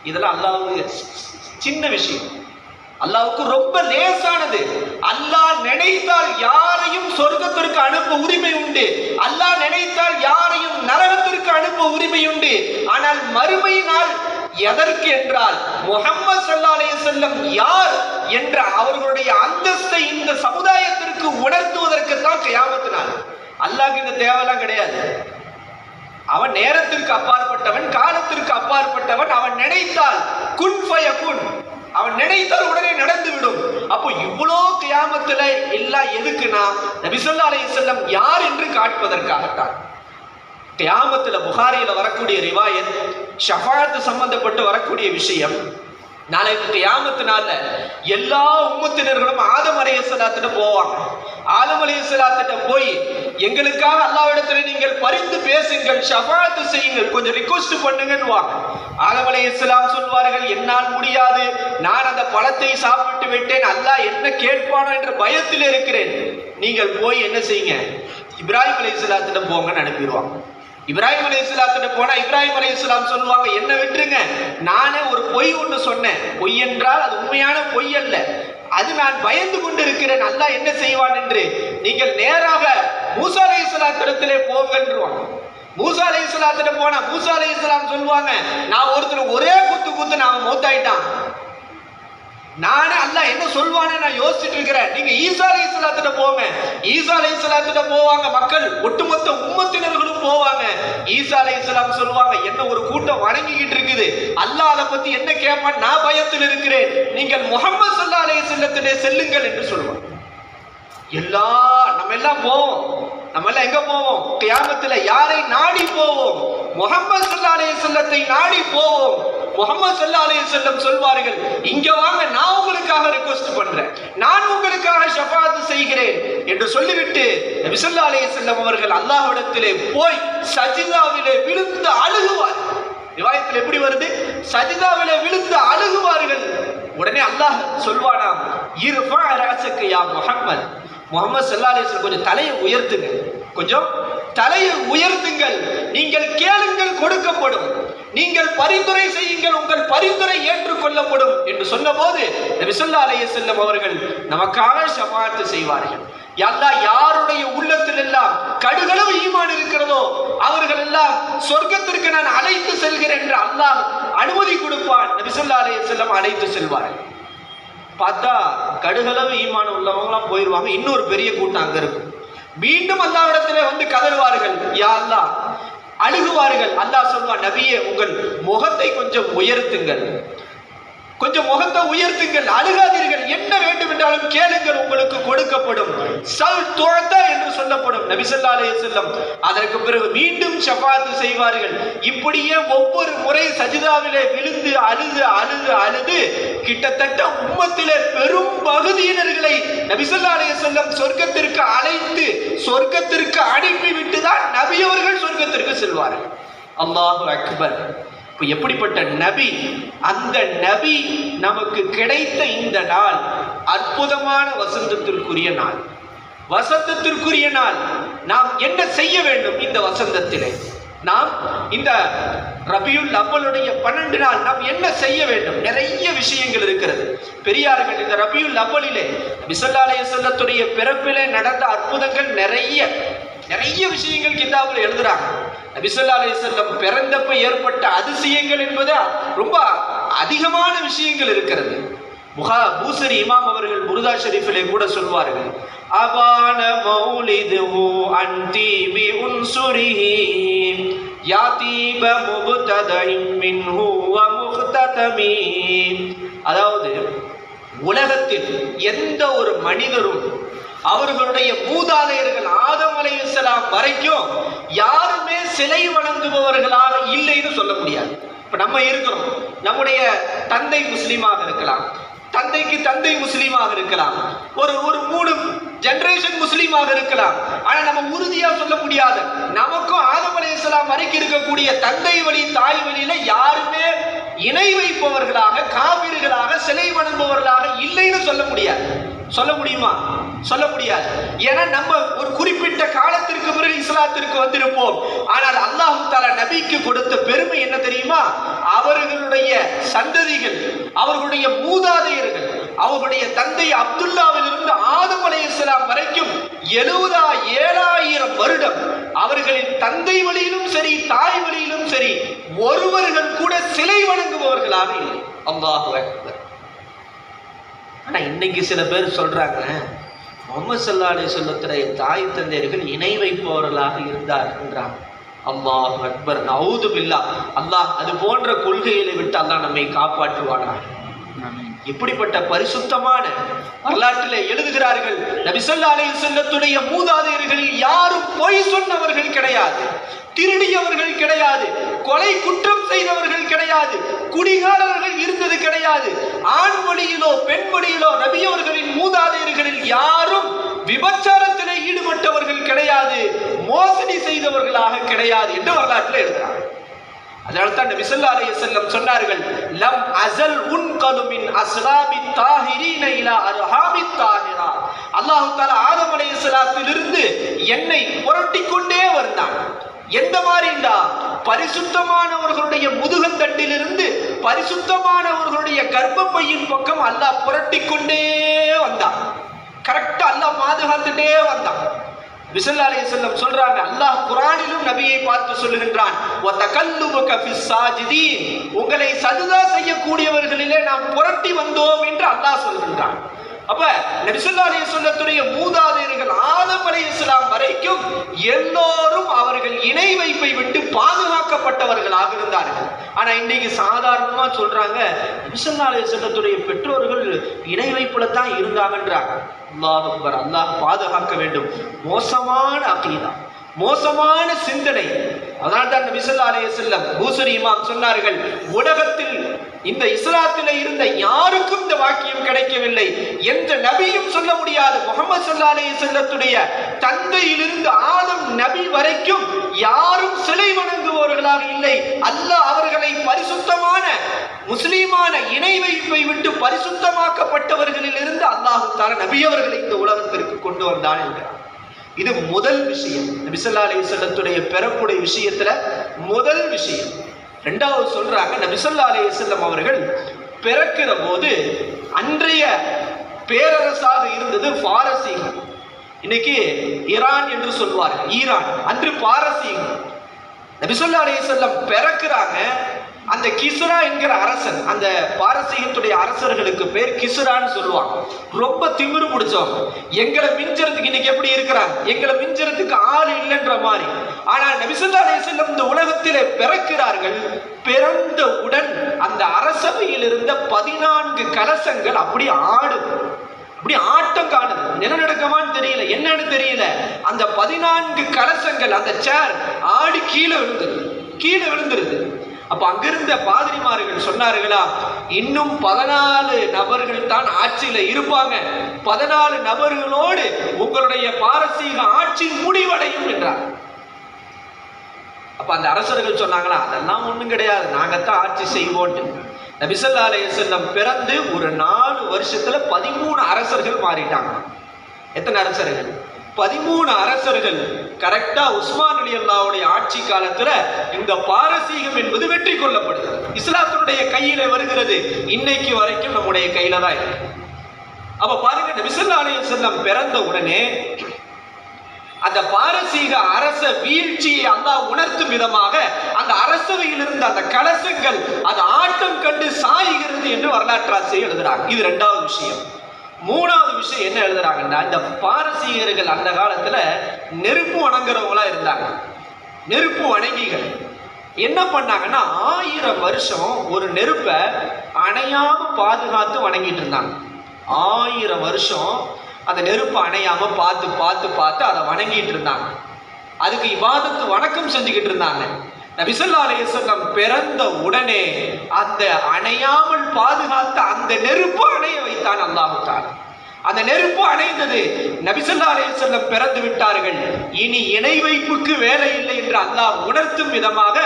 A: இதெல்லாம் அல்லாஹ்வுக்கு சின்ன விஷயம், அல்லாஹ்வுக்கு ரொம்ப லேசானது. அல்லாஹ் நினைத்தால் யாரையும் சொர்க்கத்திற்கு அனுப்ப உரிமை உண்டு, அல்லாஹ் நினைத்தால் யாரையும் நரகத்திற்கு அனுப்ப உரிமை உண்டு. ஆனால் மறுமை நாள் எதற்கு என்றால் முஹம்மது ஸல்லல்லாஹு அலைஹி வஸல்லம் யார் என்ற அவர்களுடைய அந்தஸ்தை இந்த சமுதாயத்திற்கு உணர்த்துவதற்கு தான் கியாமத் நாள். அல்லாஹ்க்கு இந்த தேவையெல்லாம் கிடையாது. அவன் நேரத்திற்கு அப்பாற்பட்டவன், காலத்திற்கு அப்பாற்பட்டவன். அவன் நினைத்தால் குன் ஃபயகுன், அவன் நினைத்தால் உடனே நடந்துவிடும். அப்போ இவ்வளோ கியாமத்துல எல்லாம் எதுக்குன்னா நபி ஸல்லல்லாஹு அலைஹி வஸல்லம் யார் என்று காட்டுவதற்காகத்தான். கியாமத்துல புகாரியில வரக்கூடிய ரிவாயத், ஷஃபாஅத் சம்பந்தப்பட்டு வரக்கூடிய விஷயம், நாளைக்கு கியாமத்து நாள்ல எல்லா உம்மத்தினர்களும் ஆதம் அலைஹிஸ்ஸலாத்திட்ட போவாங்க. ஆதம் அலைஹிஸ்ஸலாத்திட்ட போய் எங்களுக்காக அல்லாஹ்விடத்தில் நீங்கள் பரிந்து பேசுங்கள், ஷஃபாஅத் செய்யுங்கள், கொஞ்சம் ரிக்வெஸ்ட் பண்ணுங்கன்னு ஆதம் அலைஹிஸ்ஸலாம் சொல்வார்கள், என்னால் முடியாது, நான் அந்த பழத்தை சாப்பிட்டு விட்டேன், அல்லாஹ் என்ன கேட்பானோ என்ற பயத்தில் இருக்கிறேன். நீங்கள் போய் என்ன செய்யுங்க, இப்ராஹிம் அலைஹிஸ்ஸலாத்திடம் போங்கன்னு அனுப்பிடுவாங்க. இப்ராஹிம் அலைஹிஸ்ஸலாத்திடம் போனா இப்ராஹிம் அலைஹிஸ்ஸலாம் சொல்லுவாங்க, என்ன விட்டுருங்க, நானே ஒரு பொய் ஒன்று சொன்னேன், பொய் என்றால் அது உண்மையான பொய் அல்ல, அது நான் பயந்து கொண்டு இருக்கிறேன், அல்லாஹ் என்ன செய்வான் என்று. நீங்கள் நேராக மூசா அலைஹிஸ்ஸலாத்திடத்திலே போங்கன்றுவாங்க. மூசா அலைஹிஸ்ஸலாத்திடம் போனா மூசா அலைஹிஸ்ஸலாம் சொல்லுவாங்க, நான் ஒருத்தர் ஒரே குத்து நான் மௌத்தாயிட்டான், நானே அல்லாஹ் என்ன சொல்வானே நான் யோசிச்சுட்டு இருக்கிறேன். நீங்க ஈசா அலைஹிஸ்ஸலாத்திட்ட போங்க. ஈசா அலைஹிஸ்ஸலாத்திட்ட போவாங்க, மக்கள் ஒட்டுமொத்த உம்மத்தினர்களும் போவாங்க. ஈசா அலைஹிஸ்ஸலாம் சொல்லுவாங்க, என்ன ஒரு கூட்டம் வணங்கிக்கிட்டு இருக்குது, அல்லாஹ் அதை பத்தி என்ன கேட்பான், நான் பயத்தில் இருக்கிறேன், நீங்கள் முஹம்மது ஸல்லல்லாஹு அலைஹி வஸல்லத்திலே செல்லுங்கள் என்று சொல்லுவாங்க. நம்ம எல்லாம் போவோம். நம்ம எல்லாம் எங்க போவோம்? கியாமத்துல யாரை நாடி போவோம்? முஹம்மது ஸல்லல்லாஹு அலைஹி வஸல்லத்தை நாடி போவோம். முஹம்மது ஸல்லல்லாஹு அலைஹி வஸல்லம் சொல்வார்கள், இங்க வாங்க, நான் உங்களுக்காக ரிக்வெஸ்ட் பண்றேன், நான் உங்களுக்காக ஷஃபாஅத் செய்கிறேன் என்று சொல்லிவிட்டு நபி ஸல்லல்லாஹு அலைஹி வஸல்லம் அவர்கள் அல்லாஹ்விடத்திலே போய் சஜிதாவிலே விழுந்து அழுகுவார். ரிவாயத்தில் எப்படி வருது? சஜிதாவிலே விழுந்து அழுகுவார்கள். உடனே அல்லாஹ் சொல்வானாம், இர்ஃபா ரஅஸக யா முஹம்மத், முஹம்மது ஸல்லல்லாஹு அலைஹி வஸல்லம் கொஞ்சம் தலையை உயர்த்துங்க, கொஞ்சம் தலையை உயர்த்துங்கள், நீங்கள் கேளுங்கள் கொடுக்கப்படும், நீங்கள் பரிந்துரை செய்யுங்கள் உங்கள் பரிந்துரை ஏற்றுக்கொள்ளப்படும் என்று சொன்னபோது நபி ஸல்லல்லாஹு அலைஹி வஸல்லம் அவர்கள் நமக்காக ஷஃபாஅத் செய்வார்கள். அல்லாஹ் யாருடைய உள்ளத்தில் எல்லாம் கடுகளவு ஈமான் இருக்கிறதோ அவர்கள் எல்லாம் சொர்க்கத்திற்கு நான் அழைத்து செல்கிறேன் என்று அல்லாஹ் அனுமதி கொடுப்பான். நபி ஸல்லல்லாஹு அலைஹி வஸல்லம் அழைத்து செல்வார்கள். பார்த்தா கடுகளவு ஈமான் உள்ளவங்களாம் போயிடுவாங்க, இன்னொரு பெரிய கூட்டம் அங்க இருக்கும். மீண்டும் அல்லாஹ்விடத்திலே வந்து கதறுவார்கள், யா அல்லாஹ், அழுகுவார்கள். அல்லாஹ் சொல்வான், நபியே உங்கள் முகத்தை கொஞ்சம் உயர்த்துங்கள், கொஞ்சம் முகத்தை உயர்த்துங்கள், அழுகாதீர்கள், என்ன வேண்டும் என்றாலும் கேளுங்கள் உங்களுக்கு கொடுக்கப்படும், சல் துஅத என்று சொல்லப்படும். நபி ஸல்லல்லாஹு அலைஹி வஸல்லம் அதற்கு பிறகு மீண்டும் ஷஃபாஅத் செய்வார்கள். இப்படியே ஒவ்வொரு முறை சஜிதாவிலே விழுந்து அழுது அழுது அழுது கிட்டத்தட்ட உம்மத்திலே பெரும் பகுதியினர்களை நபி ஸல்லல்லாஹு அலைஹி வஸல்லம் சொர்க்கத்திற்கு அழைத்து சொர்க்கத்திற்கு அனுப்பிவிட்டு தான் நபி அவர்கள் சொர்க்கத்திற்கு செல்வார்கள். அல்லாஹு அக்பர். இப்போ எப்படிப்பட்ட நபி, அந்த நபி நமக்கு கிடைத்த இந்த நாள் அற்புதமான வசந்தத்திற்குரிய நாள். வசந்தத்திற்குரிய நாள். நாம் என்ன செய்ய வேண்டும் இந்த வசந்தத்திலே? நாம் இந்த ரபியுல் அவ்வலுடைய 12 நாள் நாம் என்ன செய்ய வேண்டும்? நிறைய விஷயங்கள் இருக்கிறது பெரியார்கள். இந்த ரபியுல் அவ்வலிலே நபி ஸல்லல்லாஹு அலைஹி வஸல்லத்துடைய பிறப்பிலே நடந்த அற்புதங்கள் நிறைய விஷயங்கள் கிதாபில் எழுதுறாங்க. நபி ஸல்லல்லாஹு அலைஹி வஸல்லம் பிறந்தப்ப ஏற்பட்ட அதிசயங்கள் என்பது ரொம்ப அதிகமான விஷயங்கள் இருக்கிறது. பூசரி இமாம் அவர்கள் புர்தா ஷரீஃபிலே கூட சொல்வார்கள், அபான மௌலிதுஹு அன்தி பி உன்சுரிஹி யாதீப முப்ததஇன் மின்ஹு வ முக்ததமி. அதாவது உலகத்தில் எந்த ஒரு மனிதரும் அவர்களுடைய மூதாதையர்கள் ஆதம் அலைஹிஸ்ஸலாம் வரைக்கும் யாருமே சிலை வணங்குபவர்களாக இல்லைன்னு சொல்ல முடியாது. இப்ப நம்ம இருக்கிறோம், நம்முடைய தந்தை முஸ்லீமாக இருக்கலாம், தந்தைக்கு தந்தை முஸ்லீமாக இருக்கலாம், ஒரு 3 ஜெனரேஷன் முஸ்லீமாக இருக்கலாம். ஆனா நம்ம உறுதியா சொல்ல முடியாது, நமக்கும் ஆதம் அலைஹிஸ்ஸலாம் வரைக்கும் இருக்கக்கூடிய தந்தை வழி தாய் வழியில யாருமே இணை வைப்பவர்களாக காபிர்களாக சிலை வணங்குபவர்களாக இல்லைன்னு சொல்ல முடியாது. சொல்ல முடியுமா? சொல்ல முடியாது. ஏன்னா நம்ம ஒரு குறிப்பிட்ட காலத்திற்கு பிறகு இஸ்லாத்திற்கு வந்திருப்போம். ஆனால் அல்லாஹ் தஆலா நபிக்கு கொடுத்த பெருமை என்ன தெரியுமா? அவர்களுடைய சந்ததிகள், அவர்களுடைய மூதாதையர்கள், அவர்களுடைய தந்தை அப்துல்லாவிலிருந்து ஆதம் அலைஹிஸ்ஸலாம் வரைக்கும் 70,000 வருடம் அவர்களின் தந்தை வழியிலும் சரி தாய் வழியிலும் சரி ஒருவர்கள் கூட சிலை வணங்குபவர்களாக இல்லை. அல்லாஹு அக்பர். ஆனா இன்னைக்கு சில பேர் சொல்றாங்க, முஹம்மது ஸல்லல்லாஹு அலைஹி வஸல்லத்துடைய தாய் தந்தையர்கள் இணை வைப்பவர்களாக இருந்தார் என்றார். அல்லாஹ் அக்பர், நஊது பில்லாஹ். அல்லாஹ் அது போன்ற கொள்கைகளை விட்டு அல்லாஹ் நம்மை காப்பாற்றுவானாக. இப்படிப்பட்ட பரிசுத்தமான வரலாற்றிலே எழுதுகிறார்கள், நபி ஸல்லல்லாஹு அலைஹி வஸல்லத்துடைய மூதாதையர்களில் யாரும் பொய் சொன்னவர்கள் கிடையாது, திருடியவர்கள் கிடையாது, கொலை குற்றம் செய்தவர்கள் கிடையாது, குடிகாரர்கள் இருந்தது கிடையாது. ஆண் வழியிலோ பெண் வழியிலோ நபி அவர்களின் மூதாதையர்களில் யாரும் விபச்சாரத்திலே ஈடுபட்டவர்கள் கிடையாது.
C: கிடையாது என்று வரலாற்றில் எழுதுறாங்க. அதனால்தான் நபி ஸல்லல்லாஹு அலைஹி வஸல்லம் சொன்னார்கள், லம் அஸல் உன்கது மின் அஸ்லாபி தாஹிரீன இலா அர்ஹாமி தாஹிரா. அல்லாஹ் தஆலா ஆதம் அலைஹிஸ்ஸலாத்திலிருந்து என்னை புரட்டிக் கொண்டே வந்தான். எந்த மாதிரிண்டா, பரிசுத்தமானவர்களுடைய முதுகந்தண்டிலிருந்து பரிசுத்தமானவர்களுடைய கர்ப்பப்பையின் பக்கம் அல்லாஹ் புரட்டிக் கொண்டே வந்தான். கரெக்டா அல்லாஹ் பாதுகாத்துட்டே வந்தான். ஸல்லல்லாஹு அலைஹி வஸல்லம் சொல்றாங்க, அல்லாஹ் குர்ஆனிலும் நபியை பார்த்து சொல்லுகின்றான், வ தகல்லுபக ஃபிஸ் சாஜிதீன், உங்களை சஜதா செய்யக்கூடியவர்களிலே நாம் புரட்டி வந்தோம் என்று அல்லாஹ் சொல்கின்றான். அப்ப நபி ஸல்லல்லாஹு அலைஹி வஸல்லத்துடைய மூதாதையர்கள் ஆதம் அலைஹிஸ்ஸலாம் வரைக்கும் எல்லோரும் அவர்கள் இணை வைப்பை விட்டு பாதுகாக்கப்பட்டவர்களாக இருந்தார்கள். ஆனா இன்னைக்கு சாதாரணமா சொல்றாங்க, நபி ஸல்லல்லாஹு அலைஹி வஸல்லத்துடைய பெற்றோர்கள் இணை வைப்புல தான் இருந்தாங்கன்றாங்க. அல்லாஹ் அக்பர், அல்லாஹ் பாதுகாக்க வேண்டும். மோசமான அகீதா, மோசமான சிந்தனை. அதனால் தான் நபி ஸல்லல்லாஹு அலைஹி வஸல்லம் பூசரி இமாம் சொன்னார்கள், உலகத்தில் இந்த இஸ்லாத்தில் இருந்த யாருக்கும் இந்த வாக்கியம் கிடைக்கவில்லை, எந்த நபியும் சொல்ல முடியாது. முஹம்மது ஸல்லல்லாஹு அலைஹி வஸல்லத்துடைய தந்தையிலிருந்து ஆதம் நபி வரைக்கும் யாரும் சிலை வணங்குபவர்களாக இல்லை. அல்லாஹ் அவர்களை பரிசுத்தமான முஸ்லிமான இணை வைப்பை விட்டு பரிசுத்தமாக்கப்பட்டவர்களில் இருந்து அல்லாஹ் தஆலா நபி அவர்களை இந்த உலகத்திற்கு கொண்டு வந்தான் என்கிறார். இது முதல் விஷயம், நபி ஸல்லல்லாஹு அலைஹி வஸல்லத்துடைய பிறப்புடைய விஷயத்துல முதல் விஷயம். இரண்டாவது சொல்றாங்க, நபி ஸல்லல்லாஹு அலைஹி வஸல்லம் அவர்கள் பிறக்கிற போது அன்றைய பேரரசாக இருந்தது பாரசீகம். இன்னைக்கு ஈரான் என்று சொல்வார்கள், ஈரான், அன்று பாரசீகம். நபி ஸல்லல்லாஹு அலைஹி வஸல்லம் பிறக்கிறாங்க. அந்த கிஸ்ரா என்கிற அரசன், அந்த பாரசீகத்துடைய அரசர்களுக்கு பேர் கிஸ்ரான்னு சொல்லுவாங்க. ரொம்ப திமிரு பிடிச்சவங்க. எங்களை மிஞ்சறதுக்கு இன்னைக்கு எப்படி இருக்கிறாங்க, எங்களை மிஞ்சறதுக்கு ஆள் இல்லைன்ற மாதிரி. ஆனால் நபி ஸல்லல்லாஹு அலைஹி வஸல்லம் இந்த உலகத்திலே பிறக்கிறார்கள். பிறந்தவுடன் அந்த அரசவையில் இருந்த 14 கலசங்கள் அப்படி ஆடும், அப்படி ஆட்டம் காணுது. என்ன நடக்குமான்னு தெரியல, என்னன்னு தெரியல. அந்த 14 கலசங்கள், அந்த சேர் ஆடி கீழே விழுந்துருது. அப்ப அங்கிருந்த பாதிரிமார்கள் சொன்னார்களா, இன்னும் 14 நபர்கள் தான் ஆட்சியில இருப்பாங்க, 14 நபர்களோடு உங்களுடைய பாரசீக ஆட்சி முடிவடையும் என்றார். அப்ப அந்த அரசர்கள் சொன்னாங்களா, அதெல்லாம் ஒண்ணும் கிடையாது, நாங்கத்தான் ஆட்சி செய்வோம். நபி ஸல்லல்லாஹு அலைஹி வஸல்லம் பிறந்து ஒரு 4 வருஷத்துல 13 அரசர்கள் மாறிட்டாங்க. எத்தனை அரசர்கள்? 13 அரசர்கள். கரெக்டா உஸ்மான் ரலியல்லாஹுடைய ஆட்சி காலத்துல இந்த பாரசீகம் என்பது வெற்றி கொள்ளப்படுகிறது, இஸ்லாத்தினுடைய கையில வருகிறது. இன்னைக்கு வரைக்கும் நம்முடைய கையில தான் இருக்கு. அப்ப பாருங்க, நபி ஸல்லல்லாஹு அலைஹி வஸல்லம் பிறந்த உடனே அந்த பாரசீக அரச வீழ்ச்சியை அல்லாஹ் உணர்த்தும் விதமாக அந்த அரசவையில் இருந்த அந்த கலசங்கள் அது ஆட்டம் கண்டு சாய்கிறது என்று வரலாற்றாசிரியர் எழுதுறாங்க. இது இரண்டாவது விஷயம். மூணாவது விஷயம் என்ன எழுதுறாங்கன்னா, இந்த பாரசீகர்கள் அந்த காலத்துல நெருப்பு வணங்குறவங்களா இருந்தாங்க. நெருப்பு வணங்கிகள் என்ன பண்ணாங்கன்னா, 1000 வருஷம் ஒரு நெருப்பை அணையாம பாதுகாத்து வணங்கிட்டு இருந்தாங்க. 1000 வருஷம் அந்த நெருப்பு அணையாம பார்த்து பார்த்து பார்த்து அதை வணங்கிட்டு இருந்தாங்க. அதுக்கு இபாதத்து வணக்கம் செஞ்சுக்கிட்டு இருந்தாங்க. நபி ஸல்லல்லாஹு அலைஹி வஸல்லம் பிறந்த உடனே அந்த அணையாமல் பாதுகாத்த அந்த நெருப்பு அணைய வைத்தான் அல்லாஹ் தஆலா. அந்த நெருப்பு அணைந்தது. நபி ஸல்லல்லாஹு அலைஹி வஸல்லம் பிறந்து விட்டார்கள், இனி இணை வைப்புக்கு வேலை இல்லை என்று அல்லாஹ் உணர்த்தும் விதமாக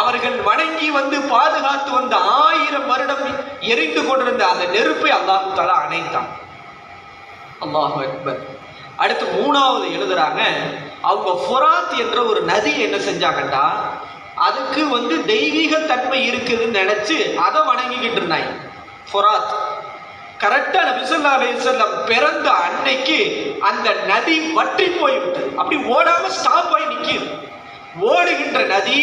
C: அவர்கள் வணங்கி வந்து பாதுகாத்து வந்த 1000 வருடம் எரிந்து கொண்டிருந்த அந்த நெருப்பை அல்லாஹ் தஆலா அணைத்தான். அல்லாஹு அக்பர். அடுத்து மூணாவது எழுதுறாங்க, அவங்க ஃபுராத் என்ற ஒரு நதி என்ன செஞ்சாங்கண்டா, அதுக்கு தெய்வீக தன்மை இருக்குதுன்னு நினைச்சு அதை வணங்கிக்கிட்டு இருந்தாங்க. ஃபுராத் கரெக்டா நபி ஸல்லல்லாஹு அலைஹி வஸல்லம் பிறந்த அன்னைக்கு அந்த நதி வற்றி போய்விட்டது. அப்படி ஓடாம ஸ்டாப் ஆகி நிற்கிது. ஓடுகின்ற நதி,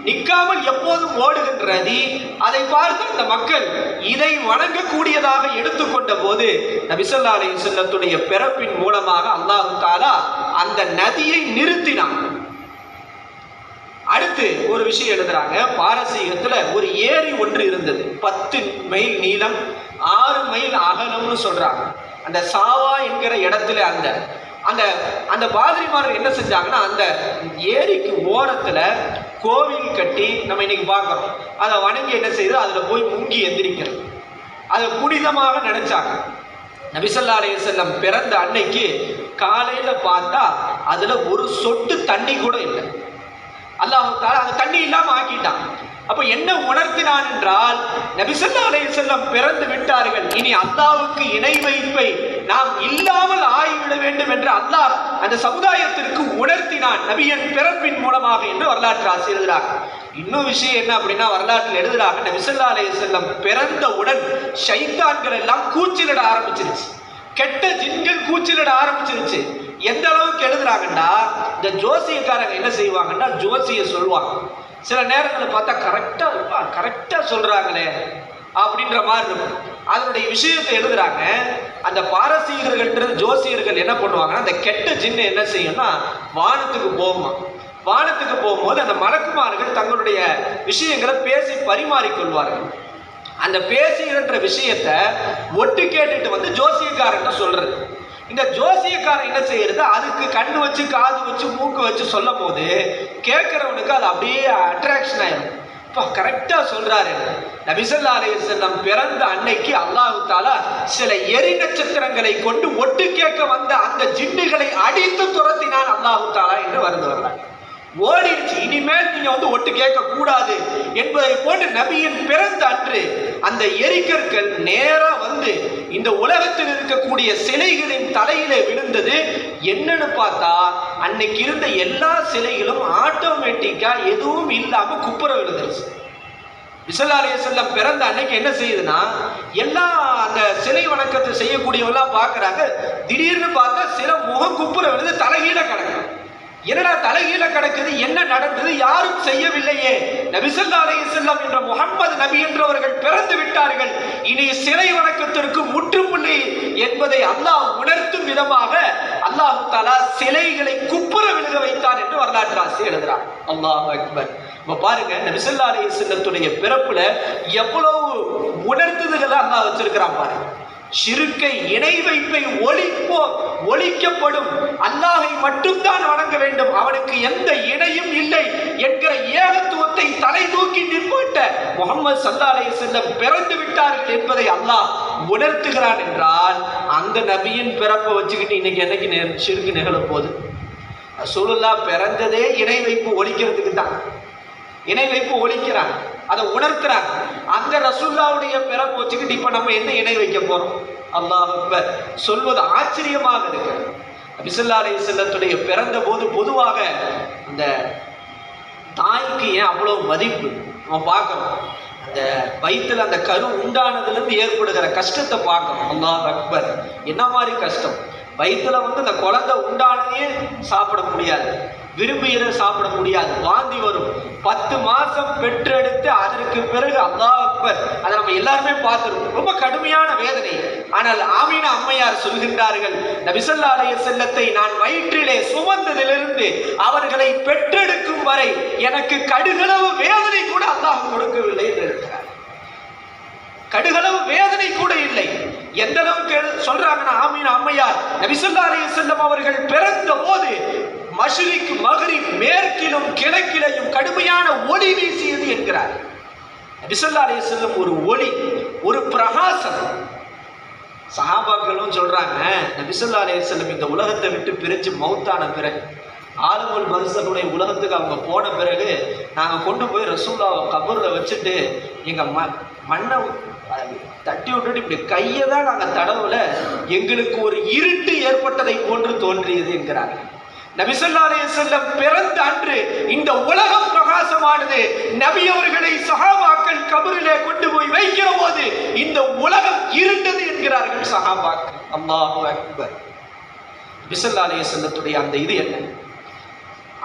C: நிற்காமல் எப்போதும் ஓடுகின்ற நதி. அதை பார்த்து அந்த மக்கள் இதை வணங்கக்கூடியதாக எடுத்துக்கொண்ட போது நபி ஸல்லல்லாஹு அலைஹி வஸல்லத்துடைய பிறப்பின் மூலமாக அல்லாஹ் தஆலா அந்த நதியை நிறுத்தினான். அடுத்து ஒரு விஷயம் எழுதுறாங்க, பாரசீகத்துல ஒரு ஏரி ஒன்று இருந்தது. 10 மைல் நீளம், 6 மைல் அகலம்னு சொல்றாங்க. அந்த சாவா என்கிற இடத்துல அந்த அந்த அந்த பாதிரிமார்கள் என்ன செஞ்சாங்கன்னா, அந்த ஏரிக்கு ஓரத்துல கோவில் கட்டி நம்ம இன்னைக்கு பார்க்கிறோம். அதை வணங்கி என்ன செய்யுது, அதுல போய் முங்கி எந்திரிக்கிறது, அதை புனிதமாக நினைச்சாங்க. நபி ஸல்லல்லாஹு அலைஹி வஸல்லம் பிறந்த அன்னைக்கு காலையில பார்த்தா அதுல ஒரு சொட்டு தண்ணி கூட இல்லை. அல்லாஹ் தஆலா அந்த தண்ணி இல்லாம ஆக்கிட்டான். அப்ப என்ன உணர்த்தினான் என்றால், நபி ஸல்லல்லாஹு அலைஹி வஸல்லம் பிறந்து விட்டார்கள், இனி அல்லாஹ்வுக்கு இணை வைப்பை நாம் இல்லாமல் ஆகிவிட வேண்டும் என்று அல்லாஹ் அந்த சமுதாயத்திற்கு உணர்த்தினான் நபியின் பிறப்பின் மூலமாக என்று வரலாற்று ஆசிரியர் எழுதுறாங்க. இன்னும் விஷயம் என்ன அப்படின்னா, வரலாற்றில் எழுதுறாங்க, நபி ஸல்லல்லாஹு அலைஹி வஸல்லம் பிறந்தவுடன் ஷைத்தான்கள் எல்லாம் கூச்சலிட ஆரம்பிச்சிருச்சு, கெட்ட ஜின்கள் கூச்சலிட ஆரம்பிச்சிருச்சு. எந்த அளவுக்கு எழுதுறாங்கன்னா, இந்த ஜோசியக்காரங்க என்ன செய்வாங்கன்னா, ஜோசிய சொல்லுவாங்க, சில நேரங்களில் பார்த்தா கரெக்டா சொல்றாங்களே அப்படின்ற மாதிரி இருக்கும். அதனுடைய விஷயத்தை எழுதுறாங்க. அந்த பாரசீகர்கள் ஜோசியர்கள் என்ன பண்ணுவாங்கன்னா, அந்த கெட்ட ஜின்னு என்ன செய்யும்னா வானத்துக்கு போகுமா. வானத்துக்கு போகும்போது அந்த மலக்குமார்கள் தங்களுடைய விஷயங்களை பேசி பரிமாறிக்கொள்வார்கள். அந்த பேசுகின்ற விஷயத்தை ஒட்டு கேட்டுட்டு வந்து ஜோசியக்காரன் சொல்றது. இந்த ஜோசியக்காரன் என்ன செய்யறது, அதுக்கு கண்ணு வச்சு காது வச்சு மூக்கு வச்சு சொல்லும் போது கேட்கிறவனுக்கு அது அப்படியே அட்ராக்ஷன் ஆயிடும். கரெக்டா சொல்றாரு. நபி ஸல்லல்லாஹு அலைஹி வஸல்லம் பிறந்த அன்னைக்கு அல்லாஹ் தஆலா சில எரி நட்சத்திரங்களை கொண்டு ஒட்டு கேட்க வந்த அந்த ஜின்னுகளை அடித்து துரத்தினான் அல்லாஹ் தஆலா என்று வரலாறு. ஓடிடுச்சு, இனிமேல் நீங்க வந்து ஒட்டு கேட்க கூடாது என்பதை போன்று நபியின் பிறந்த அன்று அந்த எரிக்கற்கள் நேரா வந்து இந்த உலகத்தில் இருக்கக்கூடிய சிலைகளின் தலையிலே விழுந்தது. என்னன்னு பார்த்தா, அன்னைக்கு இருந்த எல்லா சிலைகளும் ஆட்டோமேட்டிக்கா எதுவும் இல்லாம குப்புற விழுந்துருச்சு. ஸல்லல்லாஹு அலைஹி வஸல்லம் பிறந்த அன்னைக்கு என்ன செய்யுதுன்னா, எல்லா அந்த சிலை வணக்கத்தை செய்யக்கூடியவெல்லாம் பார்க்கறாங்க. திடீர்னு பார்த்தா சில முகம் குப்புற விழுந்து தலைகீழ கிடக்கு. என்னடா தலைகீழ கிடக்குது, என்ன நடந்தது, யாரும் செய்யவில்லையே. நபி ஸல்லல்லாஹு அலைஹி வஸல்லம் என்ற முஹம்மது நபி என்றவர்கள் பிறந்து விட்டார்கள், இனி சிலை வணக்கத்திற்கு முற்றுப்புள்ளி என்பதை அல்லாஹ் உணர்த்தும் விதமாக அல்லாஹ் தஆலா சிலைகளை குப்புற விழுக வைத்தான் என்று வரலாற்று ஆசிரியர் எழுதுறார். அல்லாஹ் அக்பர். இப்ப பாருங்க, நபி ஸல்லல்லாஹு அலைஹி வஸல்லத்துடைய பிறப்புல எவ்வளவு உணர்த்துதல்களை அல்லாஹ் வச்சிருக்கிறான் பாருங்க. ஷிர்கை, இணை வைப்பை ஒழிக்கப்படும், அல்லாஹை மட்டும்தான் வணங்க வேண்டும், அவனுக்கு எந்த இணையும் இல்லை என்கிற ஏகத்துவத்தை தலை தூக்கி நிற்பட்ட முஹம்மது ஸல்லல்லாஹு அலைஹி வஸல்லம் பிறந்து விட்டார்கள் என்பதை அல்லாஹ் உணர்த்துகிறான் என்றால், அந்த நபியின் பிறப்பை வச்சுக்கிட்டு இன்னைக்கு என்னைக்கு ஷிர்க் நிகழ போகுது? ரசூலுல்லாஹ் பிறந்ததே இணை வைப்பு ஒழிக்கிறதுக்கு தான். இணை வைப்பு ஒழிக்கிறான், அதை உணர்த்துறாங்க. அந்த ரசூலுல்லாஹ்வுடைய பிறப்பு வச்சுக்கிட்டு இப்ப நம்ம என்ன இணை வைக்க போறோம்? அல்லாஹ் அக்பர். சொல்வது ஆச்சரியமாக இருக்கு. நபி ஸல்லல்லாஹு அலைஹி வஸல்லத்துடைய பிறந்த போது பொதுவாக அந்த தாய்க்கு ஏன் அவ்வளவு மதிப்பு நம்ம பார்க்கணும். அந்த வயிற்றுல அந்த கரு உண்டானதுல இருந்து ஏற்படுகிற கஷ்டத்தை பார்க்கணும். அல்லாஹ் அக்பர். என்ன மாதிரி கஷ்டம்? வயிற்றுல வந்து அந்த குழந்தை உண்டானதையே சாப்பிட முடியாது, விரும்பியதை சாப்பிட முடியாது, வாந்தி வரும். 10 மாசம் பெற்றெடுத்து அதற்கு பிறகு அல்லாஹ் அக்பர், அதை நம்ம எல்லாருமே பார்த்துருக்கோம், ரொம்ப கடுமையான வேதனை. ஆனால் ஆமீனா அம்மையார் சொல்கின்றார்கள், நபி ஸல்லல்லாஹு அலைஹி வஸல்லத்தை நான் வயிற்றிலே சுமந்ததிலிருந்து அவர்களை பெற்றெடுக்கும் வரை எனக்கு கடுகளவு வேதனை கூட அல்லாஹ் கொடுக்கவில்லை என்று இருக்கிறார். கடுகளவு வேதனை கூட இல்லை. எந்த அளவுக்கு சொல்றாங்கன்னா, ஆமீனா அம்மையார் நபி ஸல்லல்லாஹு அலைஹி வஸல்லம் அவர்கள் பிறந்த போது மஷ்ரிக் மக்ரிப் மேற்கிலும் கிழக்கிலையும் கடுமையான ஒளி வீசியது என்கிறார். நபி ஸல்லல்லாஹு அலைஹி வஸல்லம் ஒரு ஒளி, ஒரு பிரகாசம். சஹாபாக்களும் சொல்றாங்க, நபி ஸல்லல்லாஹு அலைஹி வஸல்லம் இந்த உலகத்தை விட்டு பிரிஞ்சு மௌத்தான பிறகு, ஆலமுல் பர்ஸலுடைய உலகத்துக்கு அவங்க போன பிறகு, நாங்கள் கொண்டு போய் ரசூலுல்லாஹ் கபூர்ல வச்சுட்டு எங்க மண்ணை தட்டி விட்டுட்டு இப்படி கையை தான் நாங்கள் தடவுல, எங்களுக்கு ஒரு இருட்டு ஏற்பட்டதை போன்று தோன்றியது என்கிறார். நபி ஸல்லல்லாஹு அலைஹி வஸல்லம் பிறந்த அன்று இந்த உலகம் பிரகாசமானது. நபி அவர்களை சஹாபாக்கள் கபரிலே கொண்டு போய் வைக்கிற போது இந்த உலகம் இருண்டது என்கிறார்கள் சஹாபாக்கள். அல்லாஹு அக்பர். நபி ஸல்லல்லாஹு அலைஹி வஸல்லத்துடைய அந்த இது என்ன?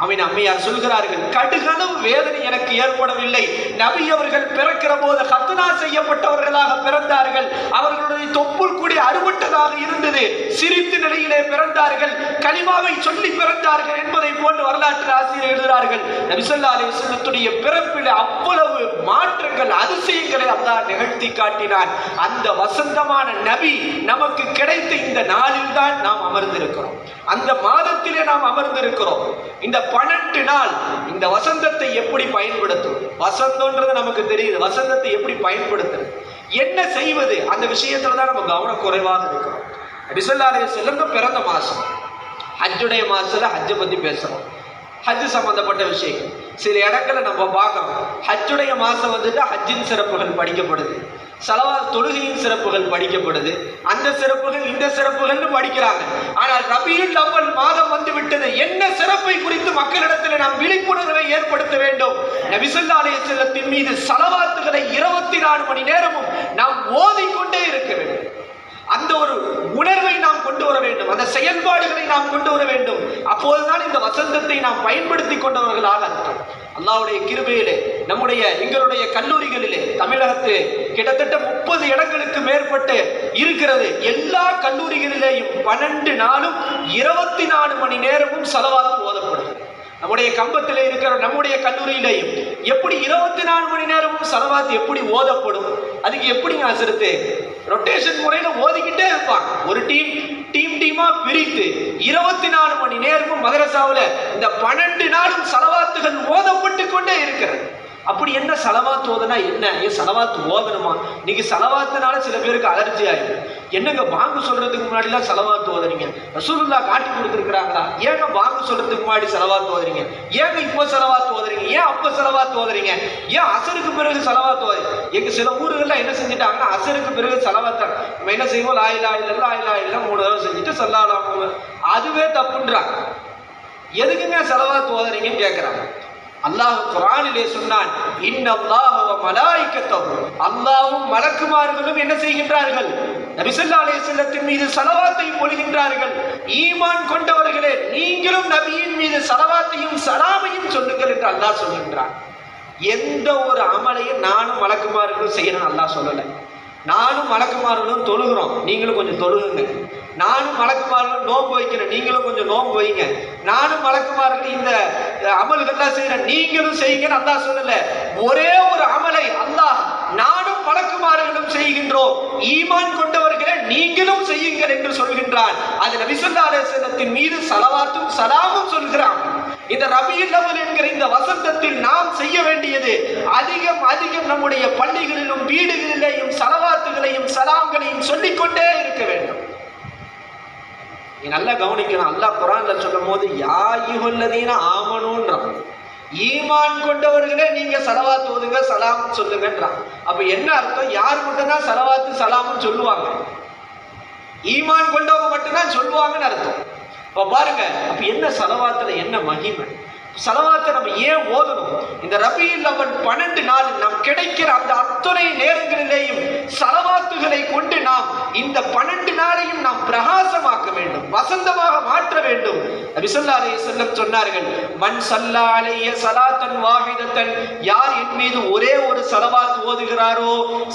C: ஆமீனா அம்மையார் சொல்கிறார்கள், கடுகளவு வேதனை எனக்கு ஏற்படவில்லை. நபி அவர்கள் பிறக்கிற போது ஹத்னா செய்யப்பட்டவர்களாக பிறந்தார்கள். அவர்களுடைய தொப்புள் கூடி அறுபட்டதாக இருந்தது. சிரித்து நிலையிலே பிறந்தார்கள், கலிமாவை சொல்லி பிறந்தார்கள் என்பதை போன்று வரலாற்று ஆசிரியர் எழுதுகிறார்கள். நபி ஸல்லல்லாஹு அலைஹி வஸல்லத்துடைய பிறப்பில் அவ்வளவு மாற்றங்கள், அதிசயங்களை அல்லாஹ் நிகழ்த்தி காட்டினான். அந்த வசந்தமான நபி நமக்கு கிடைத்த இந்த நாளில் தான் நாம் அமர்ந்திருக்கிறோம், அந்த மாதத்திலே நாம் அமர்ந்திருக்கிறோம். இந்த 12 நாள் இந்த வசந்தத்தை எப்படி பயன்படுத்துவது? வசந்தம்ன்றது நமக்கு தெரியுது, வசந்தத்தை எப்படி பயன்படுத்துறது, என்ன செய்வது, அந்த விஷயத்துல தான் நம்ம கவனம் குறைவாக இருக்கிறோம். நபி ஸல்லல்லாஹு அலைஹி வஸல்லம் பிறந்த மாசம், ஹஜ்ஜுடைய மாசத்துல ஹஜ்ஜை பத்தி பேசுறோம், ஹஜ் சம்பந்தப்பட்ட விஷயம். சில இடங்களை நம்ம பார்க்கறோம். ஹஜ்ஜுடைய மாசம் வந்துட்டு ஹஜ்ஜின் சிறப்புகள் படிக்கப்படுது, ஸலவாத் தொழுகையின் சிறப்புகள் படிக்கப்படுது, அந்த சிறப்புகள் இந்த சிறப்புகள்னு படிக்கிறாங்க. ஆனால் ரபியுல் அவ்வல் மாதம் வந்து விட்டது, என்ன சிறப்பை குறித்து மக்களிடத்தில் நாம் விழிப்புணர்வை ஏற்படுத்த வேண்டும். நபி ஸல்லல்லாஹு அலைஹி வஸல்லத்தின் மீது ஸலவாத்துகளை 24 மணி நேரமும் நாம் ஓதிக்கொண்டே இருக்க வேண்டும். அந்த ஒரு உணர்வை நாம் கொண்டு வர வேண்டும், அந்த செயல்பாடுகளை நாம் கொண்டு வர வேண்டும். அப்போதுதான் இந்த வசந்தத்தை நாம் பயன்படுத்தி கொண்டவர்களாக அர்த்தம். அல்லாஹ்வுடைய கிருபையிலே எங்களுடைய கல்லூரிகளிலே தமிழகத்து கிட்டத்தட்ட 30 இடங்களுக்கு மேற்பட்டு இருக்கிறது. எல்லா கல்லூரிகளிலேயும் 12 நாளும் 24 மணி நேரமும் ஸலவாத் ஓதப்படுகிறது. நம்முடைய கம்பத்தில் இருக்கிற நம்முடைய கல்லூரியிலேயும் எப்படி 24 மணி நேரமும் ஸலவாத் எப்படி ஓதப்படும்? அதுக்கு எப்படி ஆசிரித்து ரொட்டேஷன் முறையில் ஓதிக்கிட்டே இருப்பாங்க. ஒரு டீமா பிரித்து 24 மணி நேரமும் மதரசாவில் இந்த 12 நாளும் ஸலவாத்துகள் ஓதப்பட்டு கொண்டே இருக்கிறது. அப்படி என்ன ஸலவாத் ஓதுனா என்ன? ஏன் ஸலவாத் ஓதணுமா? இன்னைக்கு ஸலவாத்துனால சில பேருக்கு அலர்ஜி ஆயிடும். என்னங்க பாங்கு சொல்றதுக்கு முன்னாடிலாம் ஸலவாத் ஓதுறீங்க? ரசூலுல்லாஹ் காட்டி கொடுத்துருக்காங்களா? ஏங்க பாங்கு சொல்றதுக்கு முன்னாடி ஸலவாத் ஓதுறீங்க? ஏங்க இப்போ ஸலவாத் ஓதுறீங்க? ஏன் அப்போ ஸலவாத் ஓதுறீங்க? ஏன் அசருக்கு பிறகு ஸலவாத் ஓது? எங்க சில ஊர்கள்ல என்ன செஞ்சுட்டாங்கன்னா, அசருக்கு பிறகு ஸலவாத் நம்ம என்ன செய்வோம், லா இலாஹ இல்லல்லாஹ், லா இலாஹ இல்லல்லாஹ் 3 தடவை செஞ்சுட்டு ஸல்லல்லாஹு அலைஹி வஸல்லம், அதுவே தப்புன்றாங்க. எதுக்குங்க ஸலவாத் ஓதுறீங்கன்னு கேட்கிறாங்க. அல்லாஹ் குர்ஆனிலே சொன்னான், இன்னல்லாஹ வ மலாயிகத்தஹு, அல்லாஹ்வும் மலக்குமார்களும் என்ன செய்கின்றார்கள்? நபி ஸல்லல்லாஹு அலைஹி வஸல்லத்தின் மீது ஸலவாத்தை பொழிகின்றார்கள். ஈமான் கொண்டவர்களே, நீங்களும் நபியின் மீது ஸலவாத்தையும் ஸலாமையும் சொல்லுங்கள் என்று அல்லாஹ் சொல்கின்றான். எந்த ஒரு அமலையும் நானும் மலக்குமார்களும் செய்யணும் அல்லாஹ் சொல்லலை. நானும் மலக்குமார்களும் தொழுகிறோம், நீங்களும் கொஞ்சம் தொழுகுங்க. நானும் மலக்குமார்களும் நோன்பு வைக்கிறேன், நீங்களும் கொஞ்சம் நோன்பு வைங்க. நானும் மலக்குமார்கள் இந்த அமல்கள்லாம் செய்யறேன், நீங்களும் செய்யுங்கன்னு அல்லாஹ் சொல்லல. ஒரே ஒரு அமலை அல்லாஹ் நானும் மலக்குமார்களும் செய்கின்றோம், ஈமான் கொண்டவர்களே நீங்களும் செய்யுங்கள் என்று சொல்கின்றான். அது நபி ஸல்லல்லாஹு அலைஹி வஸல்லத்தின் மீது ஸலவாத்தும் ஸலாமும் சொல்கிறான். இந்த ரபியுல் அவ்வல் என்கிற இந்த வசந்தத்தில் நாம் செய்ய வேண்டியது அதிகம் நம்முடைய பள்ளிகளிலும் வீடுகளிலேயும் ஸலவாத்துகளையும் ஸலாம்களையும் சொல்லிக்கொண்டே இருக்க வேண்டும். நீ நல்லா கவனிக்கணும். அல்லாஹ் குர்ஆன்ல சொல்லும் போது யா அய்யுஹல்லதீன ஆமனூன்றான், ஈமான் கொண்டவர்களே நீங்க ஸலவாத் ஓதுங்க, ஸலாம் சொல்லுங்கன்றான். அப்ப என்ன அர்த்தம்? யார் மட்டும் தான் ஸலவாத்து ஸலாமும் சொல்லுவாங்க? ஈமான் கொண்டவங்க மட்டும்தான் சொல்லுவாங்கன்னு அர்த்தம். அப்ப பாருங்க, அப்ப என்ன ஸலவாத்துல என்ன மகிமை? ஸலவாத்தை நம்ம ஏன் ஓதணும்? இந்த ரபியுல் அவ்வல் 12 நாள் நாம் கிடைக்கிற அந்த அத்தனை நேரங்களிலேயும் ஸலவாத்துகளை கொண்டு நாம் இந்த 12 நாளையும் நாம் பிரகாசமாக்க வேண்டும், வசந்தமாக மாற்ற வேண்டும். நபி ஸல்லல்லாஹு அலைஹி வஸல்லம் சொன்னார்கள், மன் ஸல்லா அலைய ஸலாத்தன் வாஹிதத்தன், யார் என் மீது ஒரே ஒரு ஸலவாத் ஓதுகிறாரோ,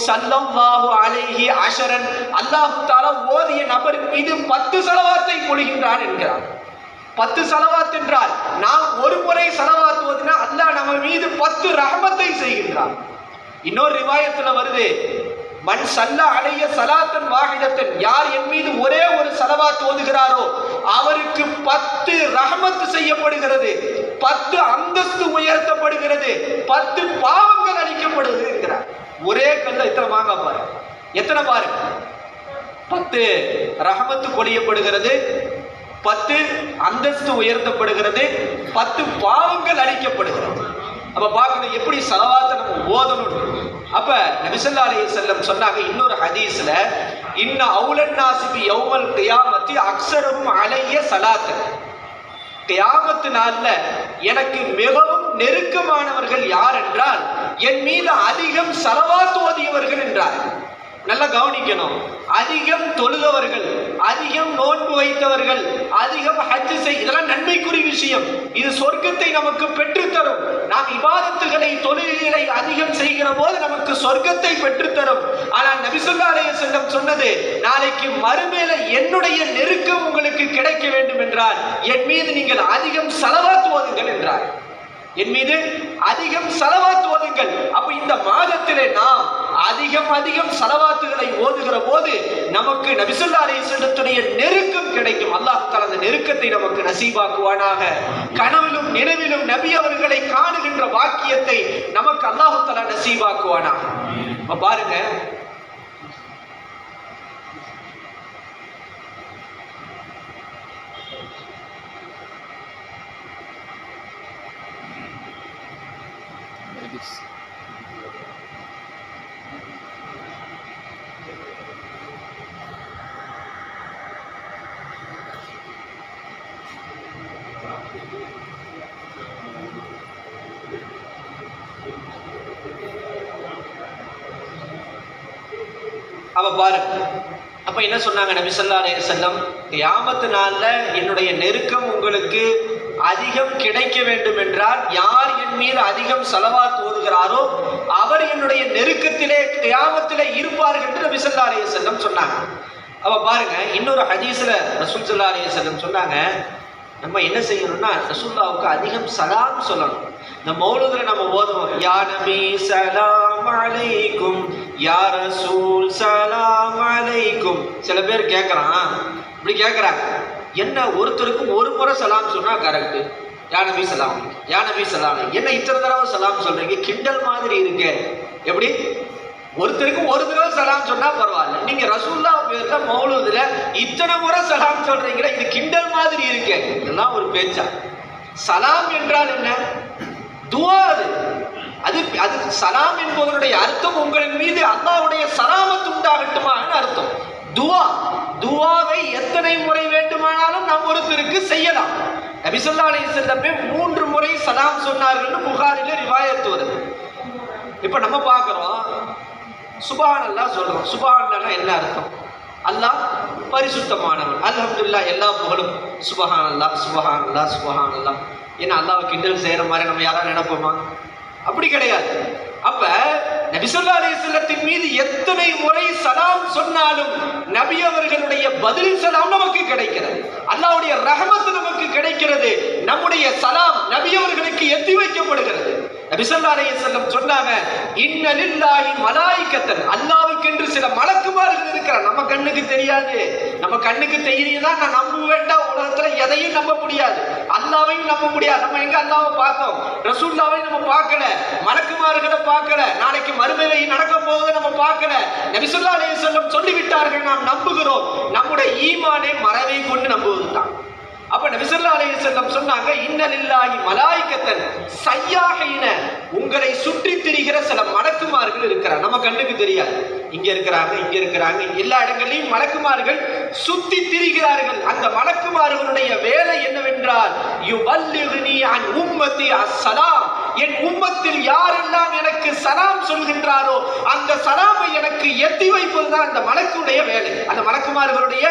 C: ஸல்லல்லாஹு அலைஹி அஷரன், அல்லாஹ் தஆலா ஓதிய நபரின் மீது 10 ஸலவாத்தை பொழிகின்றான் என்கிறார். 10 ஸலவாத் என்றால் நாம் ஒரு முறை ஸலவாத் ஓதினா அல்லாஹ் நம்ம மீது 10 ரஹமத்தை செய்கின்றான். இன்னொரு ரிவாயத்துல வருது, மன் ஸல்லா அலைய ஸலாத்தன் வாஹிதத்தன், யார் என் மீது ஒரே ஒரு ஸலவாத் ஓதுகிறாரோ அவருக்கு 10 ரஹமத் செய்யப்படுகிறது, 10 அந்தஸ்து உயர்த்தப்படுகிறது, 10 பாவங்கள் அளிக்கப்படுகிறது என்கிறார். ஒரே கல்ல எத்தனை வாங்க பாரு, எத்தனை பாரு, 10 ரஹமத்து பொழியப்படுகிறது, 10 அந்தஸ்து உயர்த்தப்படுகிறது, 10 பாவங்கள் அழிக்கப்படுகிறது. அப்ப பார்க்கணும் எப்படி ஸலவாத்தை நம்ம ஓதணும். அப்ப நபி ஸல்லல்லாஹு அலைஹி வஸல்லம் சொன்னாங்க இன்னொரு ஹதீஸ்ல, இன்ன அவுலன் நாஸி பி யௌமல் கியாமத்தி அக்ஸருஹும் அலைய ஸலாத்தன், கியாமத்து நாள்ல எனக்கு மிகவும் நெருக்கமானவர்கள் யார் என்றால் என் மீது அதிகம் ஸலவாத் ஓதியவர்கள் என்றார். நல்லா கவனிக்கணும். அதிகம் தொழுதவர்கள், அதிகம் நோன்பு வைத்தவர்கள், அதிகம் ஹஜ் இதெல்லாம் நன்மைக்குரிய விஷயம். இது சொர்க்கத்தை நமக்கு பெற்றுத்தரும். நாம் இபாதத்துகளை தொழுகைகளை அதிகம் செய்கிற போது நமக்கு சொர்க்கத்தை பெற்றுத்தரும். ஆனால் நபி ஸல்லல்லாஹு அலைஹி வஸல்லம் சொன்னது, நாளைக்கு மறுமையில என்னுடைய நெருக்கம் உங்களுக்கு கிடைக்க வேண்டும் என்றால் என் மீது நீங்கள் அதிகம் ஸலவாத் ஓதுங்கள் என்றார். என் மீது அதிகம் ஸலவாத் ஓதுங்கள். அப்ப இந்த மாதத்திலே நாம் அதிகம் ஸலவாத்துகளை ஓதுகிற போது நமக்கு நபி ஸல்லல்லாஹு அலைஹி வஸல்லத்துடைய நெருக்கம் கிடைக்கும். அல்லாஹ் தஆலா அந்த நெருக்கத்தை நமக்கு நசீபாக்குவானாக. கனவிலும் நினைவிலும் நபி அவர்களை காணுகின்ற வாக்கியத்தை நமக்கு அல்லாஹ் தஆலா நசீபாக்குவானாக. அப்ப பாருங்க,
A: அப்ப பாருங்க, அப்ப என்ன சொன்னாங்க நபி ஸல்லல்லாஹு அலைஹி வஸல்லம், கியாமத்து நாள்ல என்னுடைய நெருக்கம் உங்களுக்கு அதிகம் கிடைக்க வேண்டும் என்றால் யார் என் மீது அதிகம் ஸலவாத் ஓதுகிறாரோ அவர் என்னுடைய நெருக்கத்திலே கியாமத்திலே இருப்பார்கள் என்று நபி ஸல்லல்லாஹு அலைஹி வஸல்லம் சொன்னாங்க. அப்ப பாருங்க, இன்னொரு ஹதீஸ்ல ரசூல் ஸல்லல்லாஹு அலைஹி வஸல்லம் சொன்னாங்க, நம்ம என்ன செய்யணும்னா ரசூலுல்லாஹ்வுக்கு அதிகம் சலாம் சொல்லணும். இந்த மௌலூதுல நம்ம ஓதுவோம், யா நபி சலாம் அலைக்கும், யா ரசூல் சலாம் அலைக்கும். சில பேர் கேட்கறான், இப்படி கேட்கறாங்க, என்ன ஒருத்தருக்கு ஒரு முறை சலாம் சொன்னா கரெக்ட், யா நபி சலாம், யா நபி சலாம், என்ன இத்தனை தடவை சலாம் சொல்றீங்க, கிண்டல் மாதிரி இருக்கு. எப்படி ஒருத்தருக்கு ஒரு தடவை சலாம் சொன்னா பரவாயில்ல, நீங்க ரசூலுல்லாஹ் பேர்ல மௌலூதுல இத்தனை முறை சலாம் சொல்றீங்க, இது கிண்டல் மாதிரி இருக்கு. இதெல்லாம் ஒரு பேச்சா? சலாம் என்றால் என்ன? துஆ. அது அது சலாம் என்பதனுடைய அர்த்தம் உங்களின் மீது அல்லாஹ்வுடைய சலாமத் உண்டாகட்டுமான்னு அர்த்தம். துஆ, துஆவை எத்தனை முறை வேண்டுமானாலும் நாம் ஒருத்தருக்கு செய்யலாம். நபி ஸல்லல்லாஹு அலைஹி வஸல்லம் 3 முறை சலாம் சொன்னார்கள்னு புகாரில ரிவாயத் வருது. இப்ப நம்ம பார்க்கிறோம், சுப்ஹானல்லாஹ் சொல்றோம். சுப்ஹானல்லாஹ்னா என்ன அர்த்தம்? அல்லாஹ் பரிசுத்தமானவன், அல்ஹம்துலில்லாஹ், எல்லா புகழும் சுப்ஹானல்லாஹ் சுப்ஹானல்லாஹ் சுப்ஹானல்லாஹ். ஏன்னா அல்லாஹ்வை கிண்டல் செய்யற மாதிரி நம்ம யாராவது நினைப்போமா? அப்படி கிடையாது. அப்ப நபி ஸல்லல்லாஹு அலைஹி வஸல்லத்தின் மீது எத்தனை முறை சலாம் சொன்னாலும் நபி அவர்களுடைய பதில் சலாம் நமக்கு கிடைக்கிறது, அல்லாஹ்வுடைய ரஹமத் நமக்கு கிடைக்கிறது, நம்முடைய சலாம் நபி அவர்களுக்கு எத்தி வைக்கப்படுகிறது. நபி ஸல்லல்லாஹு அலைஹி வஸல்லம் சொன்னாங்க, இன்ன லில்லாஹி மலாயிகத்தன், அல்லாஹ்வுக்கு என்று சில மலக்குமார்கள் இருக்கிறார். நம்ம கண்ணுக்கு தெரியாது, நம்ம கண்ணுக்கு தெரியுதா நான் நம்ப வேண்டாம். உலகத்துல எதையும் நம்ப முடியாது, அல்லாஹ்வையும் நம்ப முடியாது. நம்ம எங்க அல்லாஹ்வை பார்த்தோம்? ரசூலுல்லாஹ்வை நம்ம பார்க்கல, மலக்குமார்களை பார்க்கல, நாளைக்கு மறுமையை நடக்க போவதை நம்ம பார்க்கல. நபி ஸல்லல்லாஹு அலைஹி வஸல்லம் சொல்லிவிட்டார்கள், நாம் நம்புகிறோம். நம்முடைய ஈமானை மறவை கொண்டு நம்புவதுதான். அப்ப நபி ஸல்லல்லாஹு அலைஹி வஸல்லம் சொன்னாங்க, இன்ன லில்லாஹி மலாயிகத்தன் சய்யாஹீன, உங்களை சுற்றி திரிகிற சில மலக்குமார்கள் இருக்கிறார். நம்ம கண்ணுக்கு தெரியாது, இங்க இருக்கிறாங்க, இங்க இருக்கிறாங்க, எல்லா இடங்களிலும் மலக்குமார்கள் சுத்தி திரிகிறார்கள். அந்த மலக்குமார்களுடைய வேலை என்னவென்றால், யுபல்லிகுனி அன் உம்மத்தி அஸ்ஸலாம், என் உம்மத்தில் யாரெல்லாம் எனக்கு சலாம் சொல்கின்றாரோ அந்த சலாமை எனக்கு எத்தி வைப்பதுதான் அந்த மலக்குடைய வேலை, அந்த மலக்குமார்களுடைய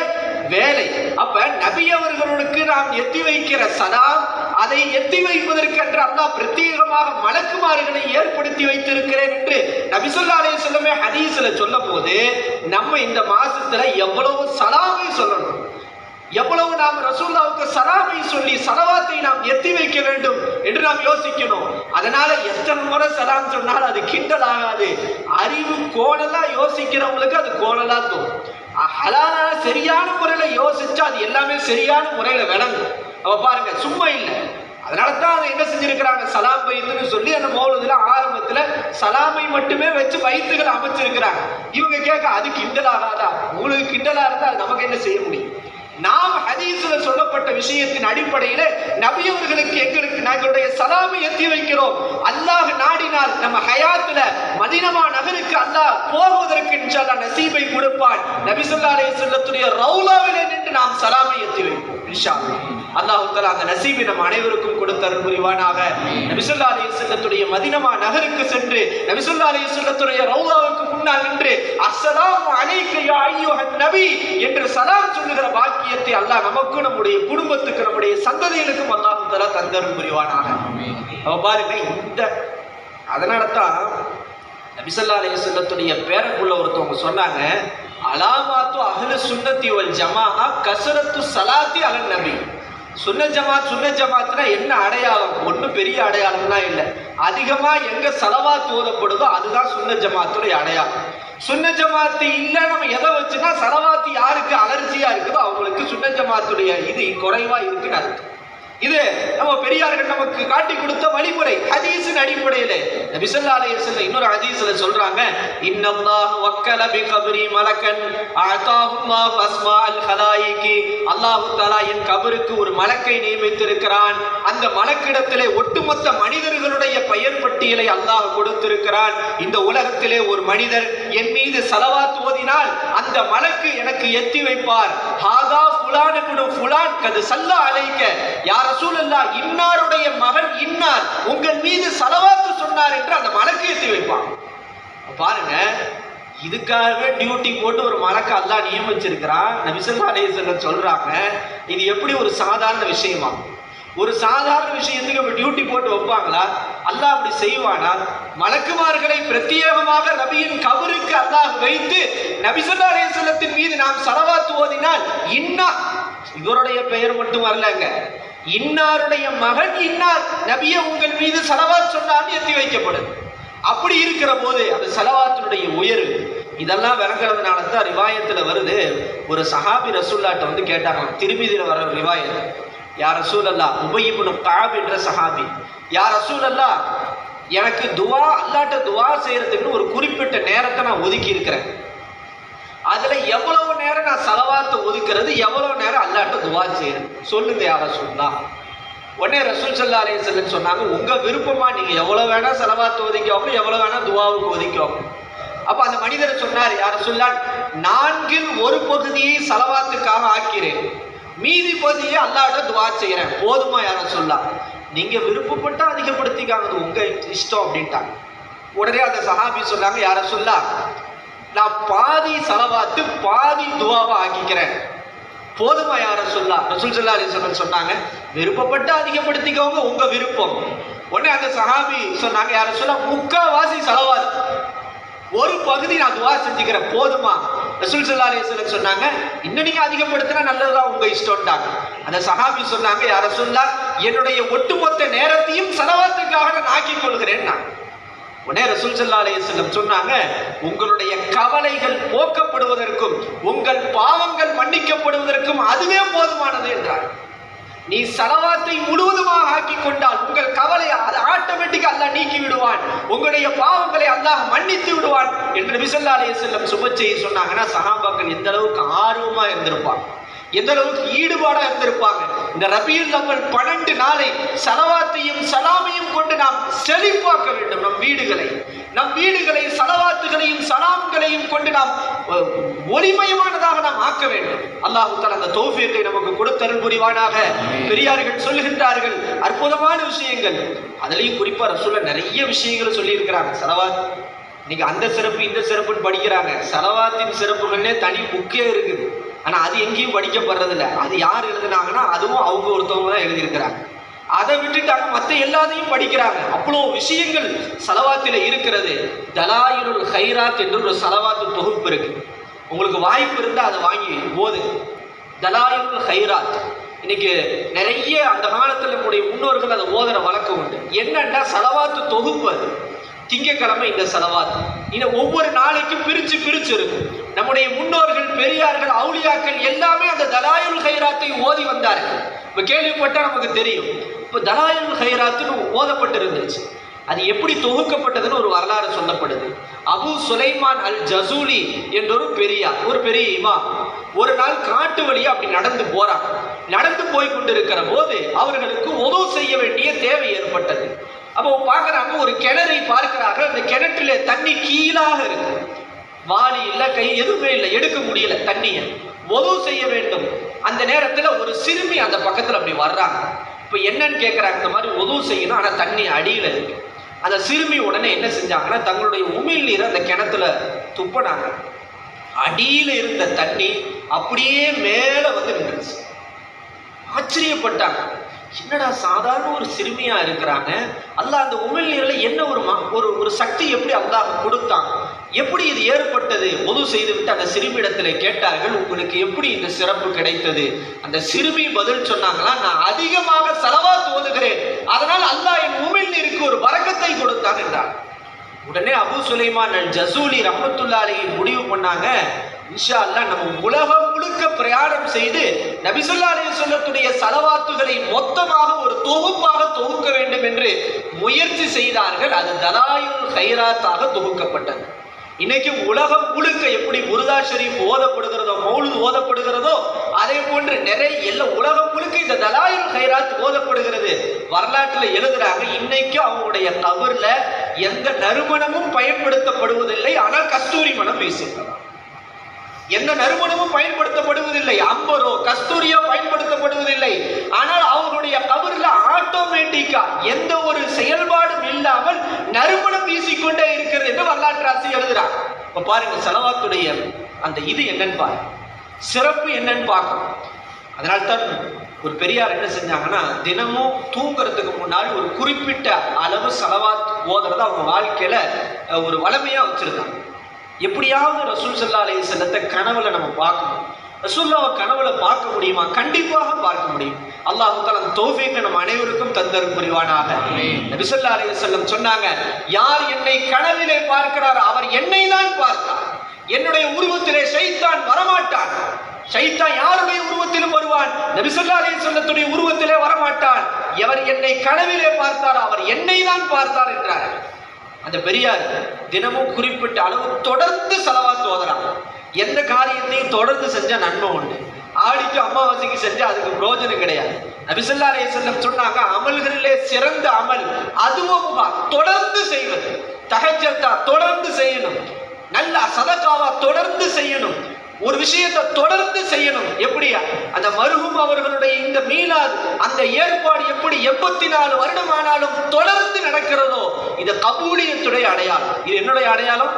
A: வேலை. அப்ப நபி அவர்களுக்கு நாம் எத்தி வைக்கிற சலாம், அதை எத்தி வைப்பதற்கு என்று அல்லாஹ் பிரத்யேகமாக மலக்குமார்களை ஏற்படுத்தி வைத்திருக்கிறேன் என்று நபி ஸல்லல்லாஹு அலைஹி வஸல்லம் ஹதீஸ்ல சொல்லும் போது, நம்ம இந்த மாசத்துல எவ்வளவு சலாமை சொல்லணும், எவ்வளவு நாம் ரசூலுல்லாஹ்வுக்கு சலாமை சொல்லி சலவாத்தை நாம் எத்தி வைக்க வேண்டும் என்று நாம் யோசிக்கணும். அதனால எத்தனை முறை சலாம் சொன்னாலும் அது கிண்டல் ஆகாது. அறிவு கோணலா யோசிக்கிறவங்களுக்கு அது கோணலா தோணும். ஹலாலான சரியான முறையில யோசிச்சா அது எல்லாமே சரியான முறையில விளங்கும். அவ பாருங்க, சும்மா இல்லை. அதனால தான் அதை என்ன செஞ்சிருக்கிறாங்க, சலாம் பைத்துன்னு சொல்லி அந்த மௌலூதுல ஆரம்பத்துல சலாமை மட்டுமே வச்சு பைத்துகள் அமைச்சிருக்கிறாங்க. இவங்க கேட்க, அது கிண்டல் ஆகாதா? உங்களுக்கு கிண்டலா இருந்தா அது நமக்கு என்ன செய்ய முடியும்? நாம் ஹதீஸ்ல சொல்லப்பட்ட விஷயத்தின் அடிப்படையில நபி அவர்களுக்கு எங்களுக்கு நாங்களுடைய சலாமை எத்தி வைக்கிறோம். அல்லாஹ் நாடினால் நம்ம ஹயாத்துல மதீனா நகருக்கு அல்லாஹ் போவதற்கு இன்ஷாஅல்லாஹ் நசீபை கொடுப்பான். நபி ஸல்லல்லாஹு அலைஹி வஸல்லத்துடைய ரௌலாவிலே நின்று நாம் சலாமை எத்தி வைப்போம் இன்ஷாஅல்லாஹ். அல்லாஹ் தஆலா அந்த நசீபை நம் அனைவருக்கும் கொடுத்தருள் புரிவானாக. நபி ஸல்லல்லாஹு அலைஹி வஸல்லத்துடைய மதீனா நகருக்கு சென்று நபி ஸல்லல்லாஹு அலைஹி வஸல்லத்துடைய ரௌலாவுக்கு முன்னால் நின்று அஸ்ஸலாமு அலைக்க யா அய்யுஹன் நபி என்று சலாம் சொல்லுகிற பாக்கியத்தை அல்லாஹ் நமக்கு, நம்முடைய குடும்பத்துக்கு, நம்முடைய சந்ததிகளுக்கும் அல்லாஹ் தஆலா தந்தருள் புரிவானாக. பாருங்க, இந்த அதனால தான் நபி ஸல்லல்லாஹு அலைஹி வஸல்லத்துடைய பேரக்குள்ள ஒருத்தவங்க சொன்னாங்க, அலாமாத்து அஹ்லு சுன்னத்தி வல் ஜமாஅ கஸரத்து ஸலாத்தி அலன் நபி. சுன்ன ஜமாத்னா என்ன அடையாளம்? ஒன்றும் பெரிய அடையாளம்லாம் இல்லை. அதிகமா எங்க ஸலவாத் ஓதப்படுதோ அதுதான் சுன்ன ஜமாத்துடைய அடையாளம். சுன்ன ஜமாத்து இல்லை நம்ம எதை வச்சுன்னா, ஸலவாத் யாருக்கு அலர்ஜியா இருக்குதோ அவங்களுக்கு சுன்ன ஜமாத்துடைய இது குறைவா இருக்குன்னு அர்த்தம். இது நம்ம பெரியார்கள் நமக்கு காட்டி கொடுத்த வழிமுறை. ஹதீஸ்
C: ஹதீஸின் அடிப்படையில நபி ஸல்லல்லாஹு அலைஹி வஸல்லம் இன்னொரு ஹதீஸ்ல சொல்றாங்க, இன்னல்லாஹ் வக்கல பி கப்ரி மலக்கன் அதாஹுல்லாஹு அஸ்மாஅல் ஹலாயிகி, அல்லாஹ் தஆலா என் கபருக்கு ஒரு மலக்கை நியமித்திருக்கிறான். அந்த மலக்கிடத்திலே ஒட்டுமொத்த மனிதர்களுடைய பெயர் பட்டியலை அல்லாஹ் கொடுத்திருக்கிறான். இந்த உலகத்திலே ஒரு மனிதர் என் மீது ஸலவாத் ஓதினால் அந்த மலக்கு எனக்கு எத்தி வைப்பார், ஹாதா ஃபுலான் இப்னு ஃபுலான் கது ஸல்லா அலைக யா ரசூலல்லாஹ், இன்னாருடைய மகன் இன்னார் உங்கள் மீது ஸலவாத் சொன்னார் என்று அந்த மலக்கு எத்தி வைப்பான். பாருங்க, இதுக்காகவே டியூட்டி போட்டு ஒரு மலக்கு அல்லாஹ் நியமிச்சிருக்கிறான். நபி ஸல்லல்லாஹு அலைஹி வஸல்லம் சொல்றாங்க, இது எப்படி ஒரு சாதாரண விஷயமா? ஒரு சாதாரண விஷயத்துக்கு நம்ம டியூட்டி போட்டு வைப்பாங்களா? அல்லாஹ் அப்படி செய்வானா? மலக்குமார்களை பிரத்யேகமாக நபியின் கபருக்கு அல்லாஹ் வைத்து நபி ஸல்லல்லாஹு அலைஹி வஸல்லத்தின் மீது நாம் ஸலவாத் ஓதினால் இன்னா, இவருடைய பெயர் மட்டும் வரலங்க, இன்னாருடைய மகன் இன்னார் நபியே உங்கள் மீது ஸலவாத் சொன்னான்னு எத்தி வைக்கப்படும். அப்படி இருக்கிற போது அது ஸலவாத்தினுடைய உயர்வு. இதெல்லாம் விளங்குறதுனால தான் ரிவாயத்துல வருது, ஒரு சஹாபி ரசூலுல்லாஹ்ட்ட வந்து கேட்டாங்க, திருமிதியில வர ரிவாயத், யா ரசூலல்லாஹ், உபய் இப்னு கஅப் என்ற சஹாபி, யா ரசூலல்லாஹ், எனக்கு துவா அல்லாஹ்ட்ட துவா செய்யறதுக்கு ஒரு குறிப்பிட்ட நேரத்தை நான் ஒதுக்கி இருக்கிறேன். அதுல எவ்வளவு நேரம் நான் ஸலவாத்தை ஒதுக்குறது, எவ்வளவு நேரம் அல்லாஹ்ட்ட துவா செய்யறது சொல்லுங்க யா ரசூலுல்லாஹ். உடனே ரசூல் ஸல்லல்லாஹு அலைஹி வஸல்லம் சொன்னாங்க, உங்க விருப்பமா, நீங்க எவ்வளவு வேணா ஸலவாத்தை ஒதுக்கிக்கோங்க, எவ்வளவு வேணா துவாவுக்கு ஒதுக்கிக்கோங்க. அப்ப அந்த மனிதர் சொன்னார், யா ரசூலுல்லாஹ், 1/4 பகுதியை ஸலவாத்துக்காக ஆக்கிறேன், மீதி பகுதியை அல்லாஹ்ட்ட துவா செய்யறேன், போதுமா யா ரசூலுல்லாஹ்? நீங்க விருப்பப்பட்டா அதிகப்படுத்திக்காங்க, அது உங்க இஷ்டம் அப்படின்ட்டாங்க. உடனே அந்த சஹாபி சொன்னாங்க, யா ரசூலுல்லாஹ், நான் பாதி ஸலவாத்து பாதி துவாவை ஆக்கிக்கிறேன், போதுமா யா ரசூலுல்லாஹ்? ரசூல் ஸல்லல்லாஹு அலைஹி வஸல்லம் சொன்னாங்க, விருப்பப்பட்டு அதிகப்படுத்திக்கோங்க, உங்க விருப்பம். உடனே அந்த சஹாபி சொன்னாங்க, யா ரசூலுல்லாஹ், 3/4 ஸலவாத், ஒரு பகுதி நான் துவா செஞ்சுக்கிறேன், போதுமா? ரசூல் ஸல்லல்லாஹு அலைஹி வஸல்லம் சொன்னாங்க, இன்னும் நீங்க அதிகப்படுத்தினா நல்லதுதான், உங்க இஷ்டம்ட்டாங்க. அந்த சஹாபி சொன்னாங்க, யா ரசூலுல்லாஹ், என்னுடைய ஒட்டுமொத்த நேரத்தையும் ஸலவாத்துக்காக நான் ஆக்கிக் கொள்கிறேன். உடனே ரசூல் ஸல்லல்லாஹு அலைஹி வஸல்லம் சொன்னாங்க, உங்களுடைய கவலைகள் போக்கப்படுவதற்கும் உங்கள் பாவங்கள் மன்னிக்கப்படுவதற்கும் அதுவே போதுமானது என்றார். நீ ஸலவாத்தை முழுவதுமாக ஆக்கி கொண்டால் உங்கள் கவலை அது ஆட்டோமேட்டிக்கா அல்லாஹ் நீக்கி விடுவான், உங்களுடைய பாவங்களை அல்லாஹ் மன்னித்து விடுவான் என்று நபி ஸல்லல்லாஹு அலைஹி வஸல்லம் சுபச்செய்தி சொன்னாங்கன்னா சஹாபாக்கள் எந்த அளவுக்கு ஆர்வமா இருந்திருப்பாங்க, எந்த அளவுக்கு ஈடுபாடா இருந்திருப்பாங்க. இந்த ரபியுல் அவ்வல் 12 நாளை ஸலவாத்தையும் ஸலாமையும் கொண்டு நாம் செழிப்பாக்க வேண்டும். நம் வீடுகளை ஸலவாத்துகளையும் ஸலாம்களையும் கொண்டு நாம் ஒளிமயமானதாக நாம் ஆக்க வேண்டும். அல்லாஹ் தஆலா அந்த தௌஃபீகை நமக்கு கொடுத்தருள் புரிவானாக. பெரியார்கள் சொல்லுகின்றார்கள் அற்புதமான விஷயங்கள், அதுலயும் குறிப்பா ரசூலுல்லாஹ் நிறைய விஷயங்களை சொல்லி இருக்கிறாங்க. ஸலவாத் இன்னைக்கு அந்த சிறப்பு இந்த சிறப்புன்னு படிக்கிறாங்க, ஸலவாத்தின் சிறப்புகள்னே தனி புக்கே இருக்குது, ஆனா அது எங்கேயும் படிக்கப்படுறதில்ல. அது யார் எழுதுனாங்கன்னா அதுவும் அவங்க ஒருத்தவங்க தான் எழுதியிருக்கிறாங்க. அதை விட்டுட்டாங்க, மற்ற எல்லாத்தையும் படிக்கிறாங்க. அவ்வளோ விஷயங்கள் ஸலவாத்தில இருக்கிறது. தலாயிலுல் ஹைராத் என்று ஒரு ஸலவாத்து தொகுப்பு இருக்கு, உங்களுக்கு வாய்ப்பு இருந்தால் அதை வாங்கி ஓது. தலாயிலுல் ஹைராத் இன்னைக்கு நிறைய அந்த காலத்தில் நம்முடைய முன்னோர்கள் அதை ஓதுற வழக்கம் உண்டு. என்னன்னா ஸலவாத்து தொகுப்பு அது. திங்கக்கிழமை இந்த ஸலவாத், இந்த ஒவ்வொரு நாளைக்கும் பிரிச்சு பிரிச்சு இருக்கும். நம்முடைய முன்னோர்கள், பெரியார்கள், அவுலியாக்கள் எல்லாமே அந்த தலாயுல் ஹைராத்தை ஓதி வந்தார்கள். இப்போ கேள்விப்பட்டா நமக்கு தெரியும். இப்போ தலாயுல் ஹைராத்துன்னு ஓதப்பட்டிருந்துச்சு. அது எப்படி தொகுக்கப்பட்டதுன்னு ஒரு வரலாறு சொல்லப்படுது. அபு சுலைமான் அல் ஜசூலி என்ற ஒரு பெரிய இமாம் ஒரு நாள் காட்டு வழியா அப்படி நடந்து போறாங்க. நடந்து போய் கொண்டிருக்கிற போது அவர்களுக்கு உதவு செய்ய வேண்டிய தேவை ஏற்பட்டது. அப்போ பார்க்குறாங்க, ஒரு கிணறை பார்க்கிறார்கள். அந்த கிணற்றிலே தண்ணி கீழாக இருக்கு, வாளி இல்லை, கை எதுவுமே இல்லை, எடுக்க முடியல தண்ணியை, உதவு செய்ய வேண்டும். அந்த நேரத்தில் ஒரு சிறுமி அந்த பக்கத்தில் அப்படி வர்றாங்க. இப்போ என்னன்னு கேட்குறாங்க, இந்த மாதிரி உதவு செய்யணும், ஆனால் தண்ணி அடியில் இருக்கு. அந்த சிறுமி உடனே என்ன செஞ்சாங்கன்னா தங்களுடைய உமிழ் நீரை அந்த கிணத்துல துப்பினாங்க. அடியில் இருந்த தண்ணி அப்படியே மேலே வந்து நின்றுச்சு. ஆச்சரியப்பட்டாங்க, என்னடா சாதாரண ஒரு சிறுமியா இருக்கிறாங்க, அல்லாஹ் அந்த உமிழ் நீரில் என்ன ஒரு சக்தி எப்படி அல்லாஹ் கொடுத்தான், எப்படி இது ஏற்பட்டது? உது செய்துவிட்டு அந்த சிறுமியிடத்தில் கேட்டார்கள், உங்களுக்கு எப்படி இந்த சிறப்பு கிடைத்தது? அந்த சிறுமி பதில் சொன்னாங்களா, நான் அதிகமாக ஸலவாத் ஓதுகிறேன், அதனால் அல்லாஹ் என் உமிழ் நீருக்கு ஒரு பரக்கத்தை கொடுத்தான் என்றார். உடனே அபு சுலைமான் அல் ஜசூலி ரஹ்மத்துல்லாஹி அலைஹி முடிவு பண்ணாங்க, இன்ஷா அல்லாஹ் நம்ம உலகம் முழுக்க பிரயாணம் செய்து நபி ஸல்லல்லாஹு அலைஹி வஸல்லத்துடைய ஸலவாத்துகளை மொத்தமாக ஒரு தொகுப்பாக தொகுக்க வேண்டும் என்று முயற்சி செய்தார்கள். அது தலாயிலுல் கைராத்தாக தொகுக்கப்பட்டது. இன்னைக்கு உலகம் முழுக்க எப்படி முர்தா ஷரீஃப் ஓதப்படுகிறதோ, மௌலித் ஓதப்படுகிறதோ, அதே போன்று நிறைய உலகம் முழுக்க இந்த தலாயிலுல் கைராத் ஓதப்படுகிறது. வரலாற்றில் எழுதுறாங்க, இன்னைக்கு அவங்களுடைய கபர்ல எந்த நறுமணமும் பயன்படுத்தப்படுவதில்லை, ஆனால் கஸ்தூரி மனம் வீசுகிறதா. எந்த நறுமணமும் பயன்படுத்தப்படுவதில்லை, அம்பரோ கஸ்தூரியோ பயன்படுத்தப்படுவதில்லை, ஆனால் அவர்களுடைய கபர்ல ஆட்டோமேட்டிக்கா எந்த ஒரு செயல்பாடும் இல்லாமல் நறுமணம் வீசிக்கொண்டே இருக்கிறது என்று வரலாற்று ஆசிரியர் எழுதுறாங்க. இப்ப பாருங்க, ஸலவாத்துடைய அந்த இது என்னன்னு பாருங்க, சிறப்பு என்னன்னு பார்க்கணும். அதனால்தான் ஒரு பெரியார் என்ன செஞ்சாங்கன்னா, தினமும் தூங்குறதுக்கு முன்னாடி ஒரு குறிப்பிட்ட அளவு ஸலவாத் ஓதுறத அவங்க வாழ்க்கையில ஒரு வளமையா வச்சிருக்காங்க. எப்படியாவது ரசூல் ஸல்லல்லாஹு அலைஹி வஸல்லத்தை கனவுல நம்ம பார்க்கணும். ரசூலுல்லாஹ்வை கனவுல பார்க்க முடியுமா? கண்டிப்பாக பார்க்க முடியும். அல்லாஹ் தஆலா அந்த தௌஃபீக்கை நம்ம அனைவருக்கும் தந்தருள் புரிவானாக. நபி ஸல்லல்லாஹு அலைஹி வஸல்லம் சொன்னாங்க, யார் என்னை கனவிலே பார்க்கிறார் அவர் என்னை தான் பார்த்தார். என்னுடைய உருவத்திலே ஷைத்தான் வரமாட்டான். ஷைத்தான் யாருடைய உருவத்திலும் வருவான், நபி ஸல்லல்லாஹு அலைஹி வஸல்லத்துடைய உருவத்திலே வரமாட்டான். எவர் என்னை கனவிலே பார்த்தார் அவர் என்னை தான் பார்த்தார் என்றார். அந்த பெரியார் தினமும் குறிப்பிட்ட அளவு தொடர்ந்து ஸலவாத் ஓதுறாங்க. எந்த காரியத்தையும் தொடர்ந்து செஞ்சா நன்மை உண்டு. ஆடிக்கு அமாவாசைக்கு செஞ்சா அதுக்கு பிரயோஜனம் கிடையாது. நபி ஸல்லல்லாஹு அலைஹி வஸல்லம் சொன்னாங்க, அமல்களிலே சிறந்த அமல் அதுவும் தொடர்ந்து செய்வது. தஹஜ்ஜத்தா தொடர்ந்து செய்யணும், நல்ல சதகாவா தொடர்ந்து செய்யணும், ஒரு விஷயத்தை தொடர்ந்து செய்யணும். எப்படியா அந்த மர்ஹூம் அவர்களுடைய இந்த மீலாத் அந்த ஏற்பாடு எப்படி 84 வருடம் ஆனாலும் தொடர்ந்து நடக்கிறதோ, இது கபூலியத்துடைய அடையாளம். இது என்னுடைய அடையாளம்,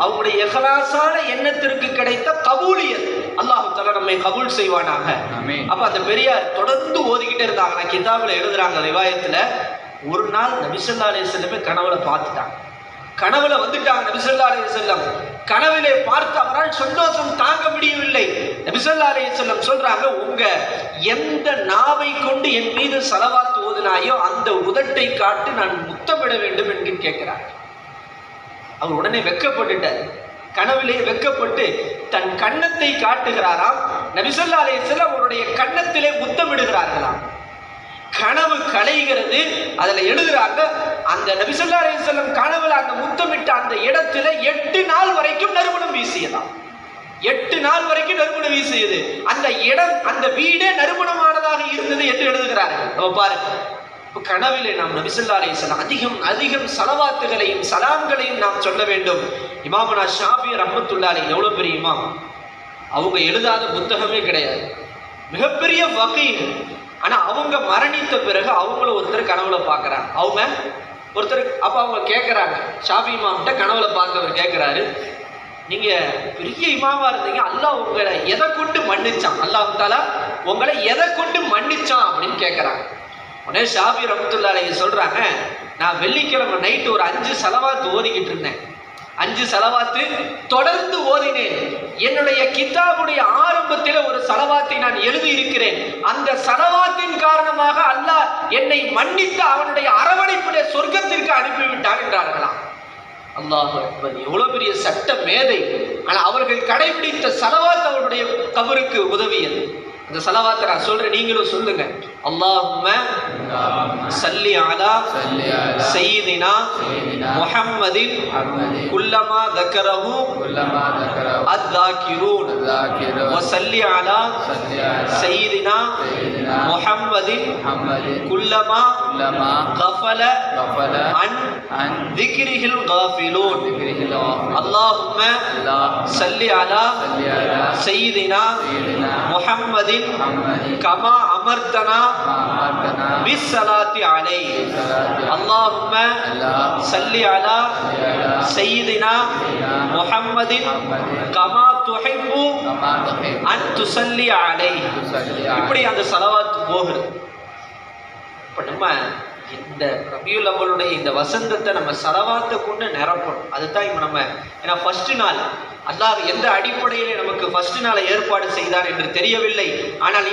C: அவங்களுடைய இஹ்லாஸான எண்ணத்திற்கு கிடைத்த கபூலியத். அல்லாஹ் தஆலா நம்மை கபூல் செய்வானாக. அப்ப அந்த பெரியார் தொடர்ந்து ஓதிக்கிட்டே இருந்தாங்க. நான் கிதாபில் எழுதுறாங்க, ரிவாயத்துல ஒரு நாள் நபி ஸல்லல்லாஹு அலைஹி வஸல்லம் கனவுல பார்த்துட்டாங்க. கனவுல வந்துட்டாங்க நபி ஸல்லல்லாஹு அலைஹி வஸல்லம். கனவிலே பார்த்து அவரால் சந்தோஷம் தாங்க முடியவில்லை. நபி ஸல்லல்லாஹு அலைஹி வஸல்லம் சொல்றாங்க, உங்க எந்த நாவை கொண்டு என் மீது ஸலவாத் ஓதுனாயோ அந்த உதட்டை காட்டு நான் முத்தமிட வேண்டும் என்று கேட்கிறார். அவர் உடனே வெட்கப்பட்டுட்டார். கனவிலே வெட்கப்பட்டு தன் கன்னத்தை காட்டுகிறாராம். நபி ஸல்லல்லாஹு அலைஹி வஸல்லம் அவருடைய கன்னத்திலே முத்தமிடுகிறார்களாம். கனவு கலைகிறது. அதுல எழுதுறாங்க, அந்த நபி ஸல்லல்லாஹு அலைஹி வஸல்லம் கனவுல அந்த முத்தமிட்ட அந்த இடத்துல 8 நாள் வரைக்கும் நறுமணம் வீசியதாம். 8 நாள் வரைக்கும் நறுமணம் வீசியது. அந்த இடம், அந்த வீடே நறுமணமானதாக இருந்தது என்று எழுதுகிறார்கள். பாருங்க, கனவிலே நாம் நபி ஸல்லல்லாஹு அலைஹி வஸல்லம் அதிகம் ஸலவாத்துகளையும் சலாம்களையும் நாம் சொல்ல வேண்டும். இமாமுனா ஷாஃபி ரஹ்மத்துல்லாஹி அலைஹி எவ்வளவு பெரிய இமாம், அவங்க எழுதாத புத்தகமே கிடையாது, மிகப்பெரிய ஃபகீஹ். ஆனா அவங்க மரணித்த பிறகு அவங்கள ஒருத்தர் கனவுல பார்க்கறாங்க. அவங்க ஒருத்தர் அப்ப அவங்க கேட்கறாங்க, ஷாஃபி இமாம்கிட்ட கனவுல பார்த்தவர் கேட்கிறாரு, நீங்க பெரிய இமாமா இருந்தீங்க, அல்லாஹ் உங்களை எதை கொண்டு மன்னிச்சான், அல்லாஹ் தஆலா உங்களை எதை கொண்டு மன்னிச்சான் அப்படின்னு கேட்கறாங்க. உடனே ஷாஃபி ரஹ்மத்துல்லாஹி அலைஹி சொல்றாங்க, நான் வெள்ளிக்கிழமை நைட்டு ஒரு 5 ஸலவாத் ஓதிக்கிட்டு இருந்தேன். 5 ஸலவாத்து தொடர்ந்து ஓதினேன். என்னுடைய கிதாபுடைய ஆரம்பத்தில் ஒரு ஸலவாத்தை நான் எழுதி இருக்கிறேன். அந்த ஸலவாத்தின் காரணமாக அல்லாஹ் என்னை மன்னித்து அவனுடைய அரவணைப்பிலே சொர்க்கத்திற்கு அனுப்பிவிட்டான் என்றார்களாம். அல்லாஹ் அக்பர், எவ்வளவு பெரிய சட்ட மேதை. ஆனால் அவர்கள் கடைபிடித்த ஸலவாத் அவருடைய கபருக்கு உதவியது. அந்த ஸலவாத்தை நான் சொல்றேன், நீங்களும் சொல்லுங்க. அல்லாஹும்ம ஸல்லி அலா சய்யிதினா முஹம்மதின் குல்லமா ذكرஹு அஸ்ஸாகிரூன் வ ஸல்லி அலா சய்யிதினா முஹம்மதின் குல்லமா கஃபல அன் ذிக்ரிஹில் காஃபிலூன். அல்லாஹும்ம ஸல்லி அலா சய்யிதினா முஹம்மதின் கமா அமர்தனா பிஸ்ஸலாத்தி அலைஹி. அல்லாஹும்ம ஸல்லி அலா சய்யிதினா முஹம்மதின் கமா துஹிப்பு அன் துஸல்லி அலைஹி. இப்படி அந்த ஸலவாத் போகுது. இப்ப நம்ம இந்த ரபியுல் அவ்வலுடைய இந்த வசந்தத்தை நம்ம ஸலவாத்தை கொண்டு நிரப்பணும். அதுதான் இப்போ நம்ம, ஏன்னா ஃபர்ஸ்ட் நாள் அல்லாஹ் எந்த அடிப்படையிலே நமக்கு ஃபர்ஸ்ட் நாளை ஏற்பாடு செய்தான் என்று தெரியவில்லை. ஆனால்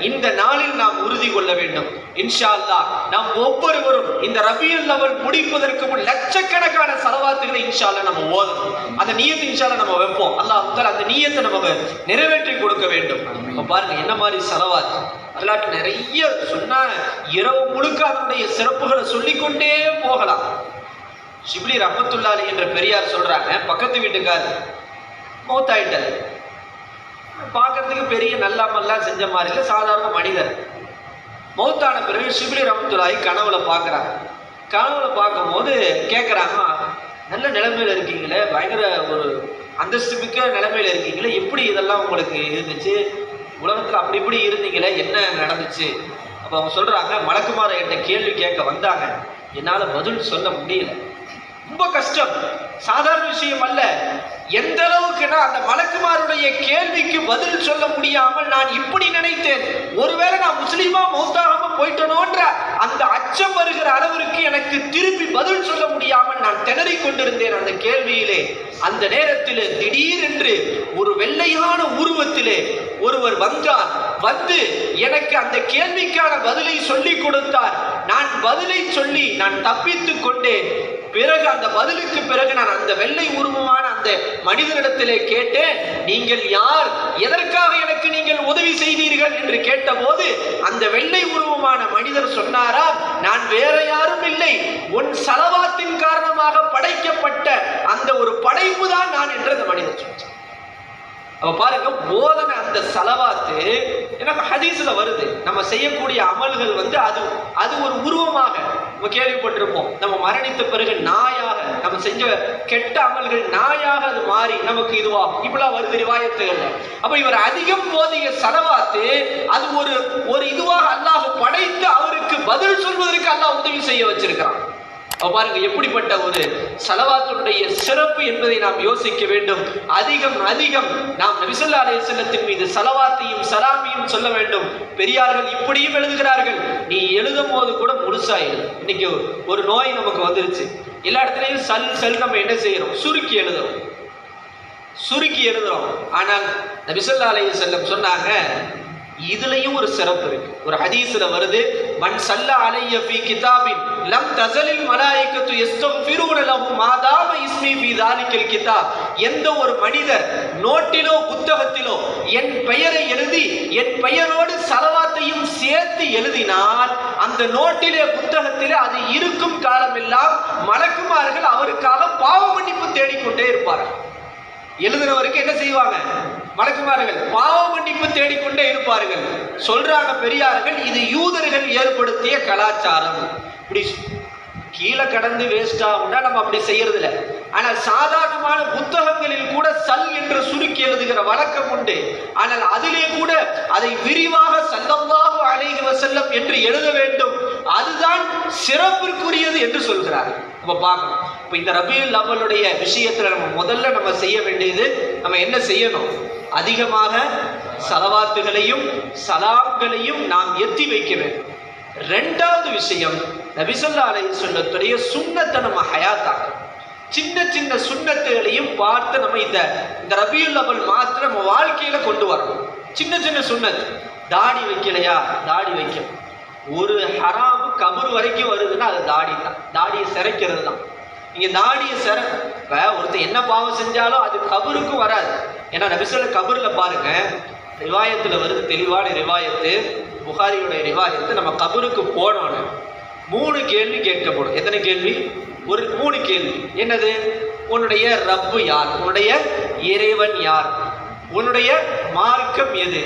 C: இந்த நாளில் நாம் உறுதி கொள்ள வேண்டும். இன்ஷா அல்லாஹ் நாம் ஒவ்வொருவரும் இந்த ரபியுல் அவல் முடிப்பதற்கு முன் லட்சக்கணக்கான ஸலவாத்துகளை இன்ஷா அல்லாஹ் நம்ம ஓதணும். அந்த நியத்தை இன்ஷா அல்லாஹ் நம்ம வைப்போம். அல்லாஹ் தஆலா அந்த நியத்தை நமக்கு நிறைவேற்றி கொடுக்க வேண்டும். அப்ப பாருங்க என்ன மாதிரி ஸலவாத். அதெல்லாம் நிறைய சொன்னா இரவு முழுக்க அதனுடைய சிறப்புகளை சொல்லிக்கொண்டே போகலாம். ஷிப்லி ரஹ்மத்துல்லாஹி என்ற பெரியார் சொல்றாங்க, பக்கத்து வீட்டுக்காரர் மௌத்தாயிட்டார். பார்க்கறதுக்கு பெரிய நல்லா செஞ்ச மாதிரி இல்லை, சாதாரண மனிதர். மௌத்தான பிறகு ஷிப்லி ரஹ்மத்துல்லாஹி கனவுல பார்க்குறாங்க. கனவுல பார்க்கும்போது கேட்குறாங்க, நல்ல நிலைமையில இருக்கீங்களே, பயங்கர ஒரு அந்தஸ்து மிக்க நிலைமையில இருக்கீங்களே, எப்படி இதெல்லாம் உங்களுக்கு இருந்துச்சு, உலகத்தில் அப்படி இப்படி இருந்தீங்களே, என்ன நடந்துச்சு? அப்போ அவங்க சொல்றாங்க, மலக்குமார என்கிட்ட கேள்வி கேட்க வந்தாங்க, என்னால் பதில் சொல்ல முடியல, ரொம்ப கஷ்டம், சாதாரண விஷயம் அல்ல. எந்த அளவுக்குன்னா அந்த மலக்குமாருடைய கேள்விக்கு பதில் சொல்ல முடியாமல் நான் இப்படி நினைத்தேன், ஒருவேளை நான் முஸ்லீமா மௌத்தாகாம போயிட்டனோன்ற அந்த அச்சம் வருகிற அளவிற்கு எனக்கு திருப்பி பதில் சொல்ல முடியாமல் நான் திணறிக் கொண்டிருந்தேன் அந்த கேள்வியிலே. அந்த நேரத்தில் திடீரென்று ஒரு வெள்ளையான உருவத்திலே ஒருவர் வந்தார். வந்து எனக்கு அந்த கேள்விக்கான பதிலை சொல்லிக் கொடுத்தார். நான் பதிலை சொல்லி நான் தப்பித்துக் கொண்டேன். பிறகு அந்த பதிலுக்கு பிறகு நான் அந்த வெள்ளை உருவமான அந்த மனிதனிடத்திலே கேட்டேன், நீங்கள் யார், எதற்காக எனக்கு நீங்கள் உதவி செய்தீர்கள் என்று கேட்டபோது அந்த வெள்ளை உருவமான மனிதர் சொன்னாரா, நான் வேற யாரும் இல்லை, உன் ஸலவாத்தின் காரணமாக படைக்கப்பட்ட அந்த ஒரு படைப்பு தான் நான் என்று அந்த மனிதர் சொன்னார். அப்ப பாருங்க, போதனை அந்த ஸலவாத்து எனக்கு ஹதீஸ்ல வருது. நம்ம செய்யக்கூடிய அமல்கள் வந்து அது ஒரு உருவமாக நம்ம கேள்விப்பட்டிருப்போம். நம்ம மரணித்த பிறகு நாயாக நம்ம செஞ்ச கெட்ட அமல்கள் நாயாக அது மாறி நமக்கு இதுவாகும், இப்பெல்லாம் வருது ரிவாயத்துகள்ல. அப்ப இவர் அதிகம் போதிய ஸலவாத்து அது ஒரு இதுவாக அல்லாஹ் படைத்து அவருக்கு பதில் சொல்வதற்கு அல்லாஹ் உதவி செய்ய வச்சிருக்கிறான். பாருங்க எப்படிப்பட்ட ஒரு ஸலவாத்துடைய சிறப்பு என்பதை நாம் யோசிக்க வேண்டும். அதிகம் நாம் நபி ஸல்லல்லாஹு அலைஹி வஸல்லத்தின் மீது ஸலவாத்தையும் சலாமியும் சொல்ல வேண்டும். பெரியார்கள் இப்படியும் எழுதுகிறார்கள், நீ எழுதும் போது கூட முழுசா எழுது. இன்னைக்கு ஒரு நோய் நமக்கு வந்துருச்சு, எல்லா இடத்துலையும் சல் நம்ம என்ன செய்யறோம், சுருக்கி எழுதுறோம். ஆனால் நபி ஸல்லல்லாஹு அலைஹி வஸல்லம் சொன்னாங்க, இதுலயும் ஒரு சிறப்பு இருக்கு. ஒரு ஹதீஸ்ல வருது, மன் ஸல்ல அலைய ஃபீ கிதாபின் லம் தஸலில் மலாயிகத்து யஸ்தக்ஃபிரூன லஹு மாதாம இஸ்மி ஃபீ ஸாலிகல் கிதாப். எந்த ஒரு மனிதர் நோட்டிலோ புத்தகத்திலோ என் பெயரை எழுதி என் பெயரோடு ஸலவாத்தையும் சேர்த்து எழுதினால் அந்த நோட்டிலே புத்தகத்திலே அது இருக்கும் காலமெல்லாம் மலக்குமார்கள் அவருக்காக பாவ மன்னிப்பு தேடிக்கொண்டே இருப்பார்கள். எழுதுறவருக்கு என்ன செய்வாங்க, மலக்குமார்கள் பாவ மன்னிப்பு தேடிக்கொண்டே இருப்பார்கள். சொல்றாங்க பெரியார்கள், இது யூதர்கள் ஏற்படுத்திய கலாச்சாரம். இப்படி கீழே கடந்து வேஸ்ட் ஆகும்னா நம்ம அப்படி செய்யறது இல்லை. ஆனால் சாதாரணமான புத்தகங்களில் கூட சல் என்று சுருக்கி எழுதுகிற வழக்கம் உண்டு. ஆனால் அதிலே கூட அதை விரிவாக ஸல்லல்லாஹு அலைஹி வஸல்லம் என்று எழுத வேண்டும், அதுதான் சிறப்பிற்குரியது என்று சொல்கிறார். நம்ம பார்க்கணும். இப்போ இந்த ரபியுல் அவலுடைய விஷயத்துல நம்ம முதல்ல செய்ய வேண்டியது, நம்ம என்ன செய்யணும், அதிகமாக ஸலவாத்துகளையும் சலாம்களையும் நாம் எத்தி வைக்க வேண்டும். ரெண்டாவது விஷயம், நபி ஸல்லல்லாஹு அலைஹி வஸல்லத்துடைய சுன்னத்தை நம்ம ஹயாத்தாக்கணும். சின்ன சுன்னத்துகளையும் பார்த்து நம்ம இந்த ரபியுல் அவல் மாத்திரம் நம்ம வாழ்க்கையில கொண்டு வரணும். சின்ன சுன்னத், தாடி வைக்கலையா, தாடி வைக்கணும். ஒரு ஹராமு கபர் வரைக்கும் வருதுன்னா அது தாடி தான், தாடியை சிறைக்கிறது தான். நீங்க தாடியை ஒருத்தர் என்ன பாவம் செஞ்சாலும் அது கபருக்கும் வராது. ஏன்னா நபி ஸல்லல்லாஹு கபர்ல பாருங்க, ரிவாயத்துல வருது, தெளிவான ரிவாயத்து, புகாரியுடைய ரிவாயத்து, நம்ம கபருக்கு போனோன்னு 3 கேள்வி கேட்கப்படும். எத்தனை கேள்வி? ஒரு 3 கேள்வி. என்னது? உன்னுடைய ரப்பு யார், உன்னுடைய இறைவன் யார், உன்னுடைய மார்க்கம் எது.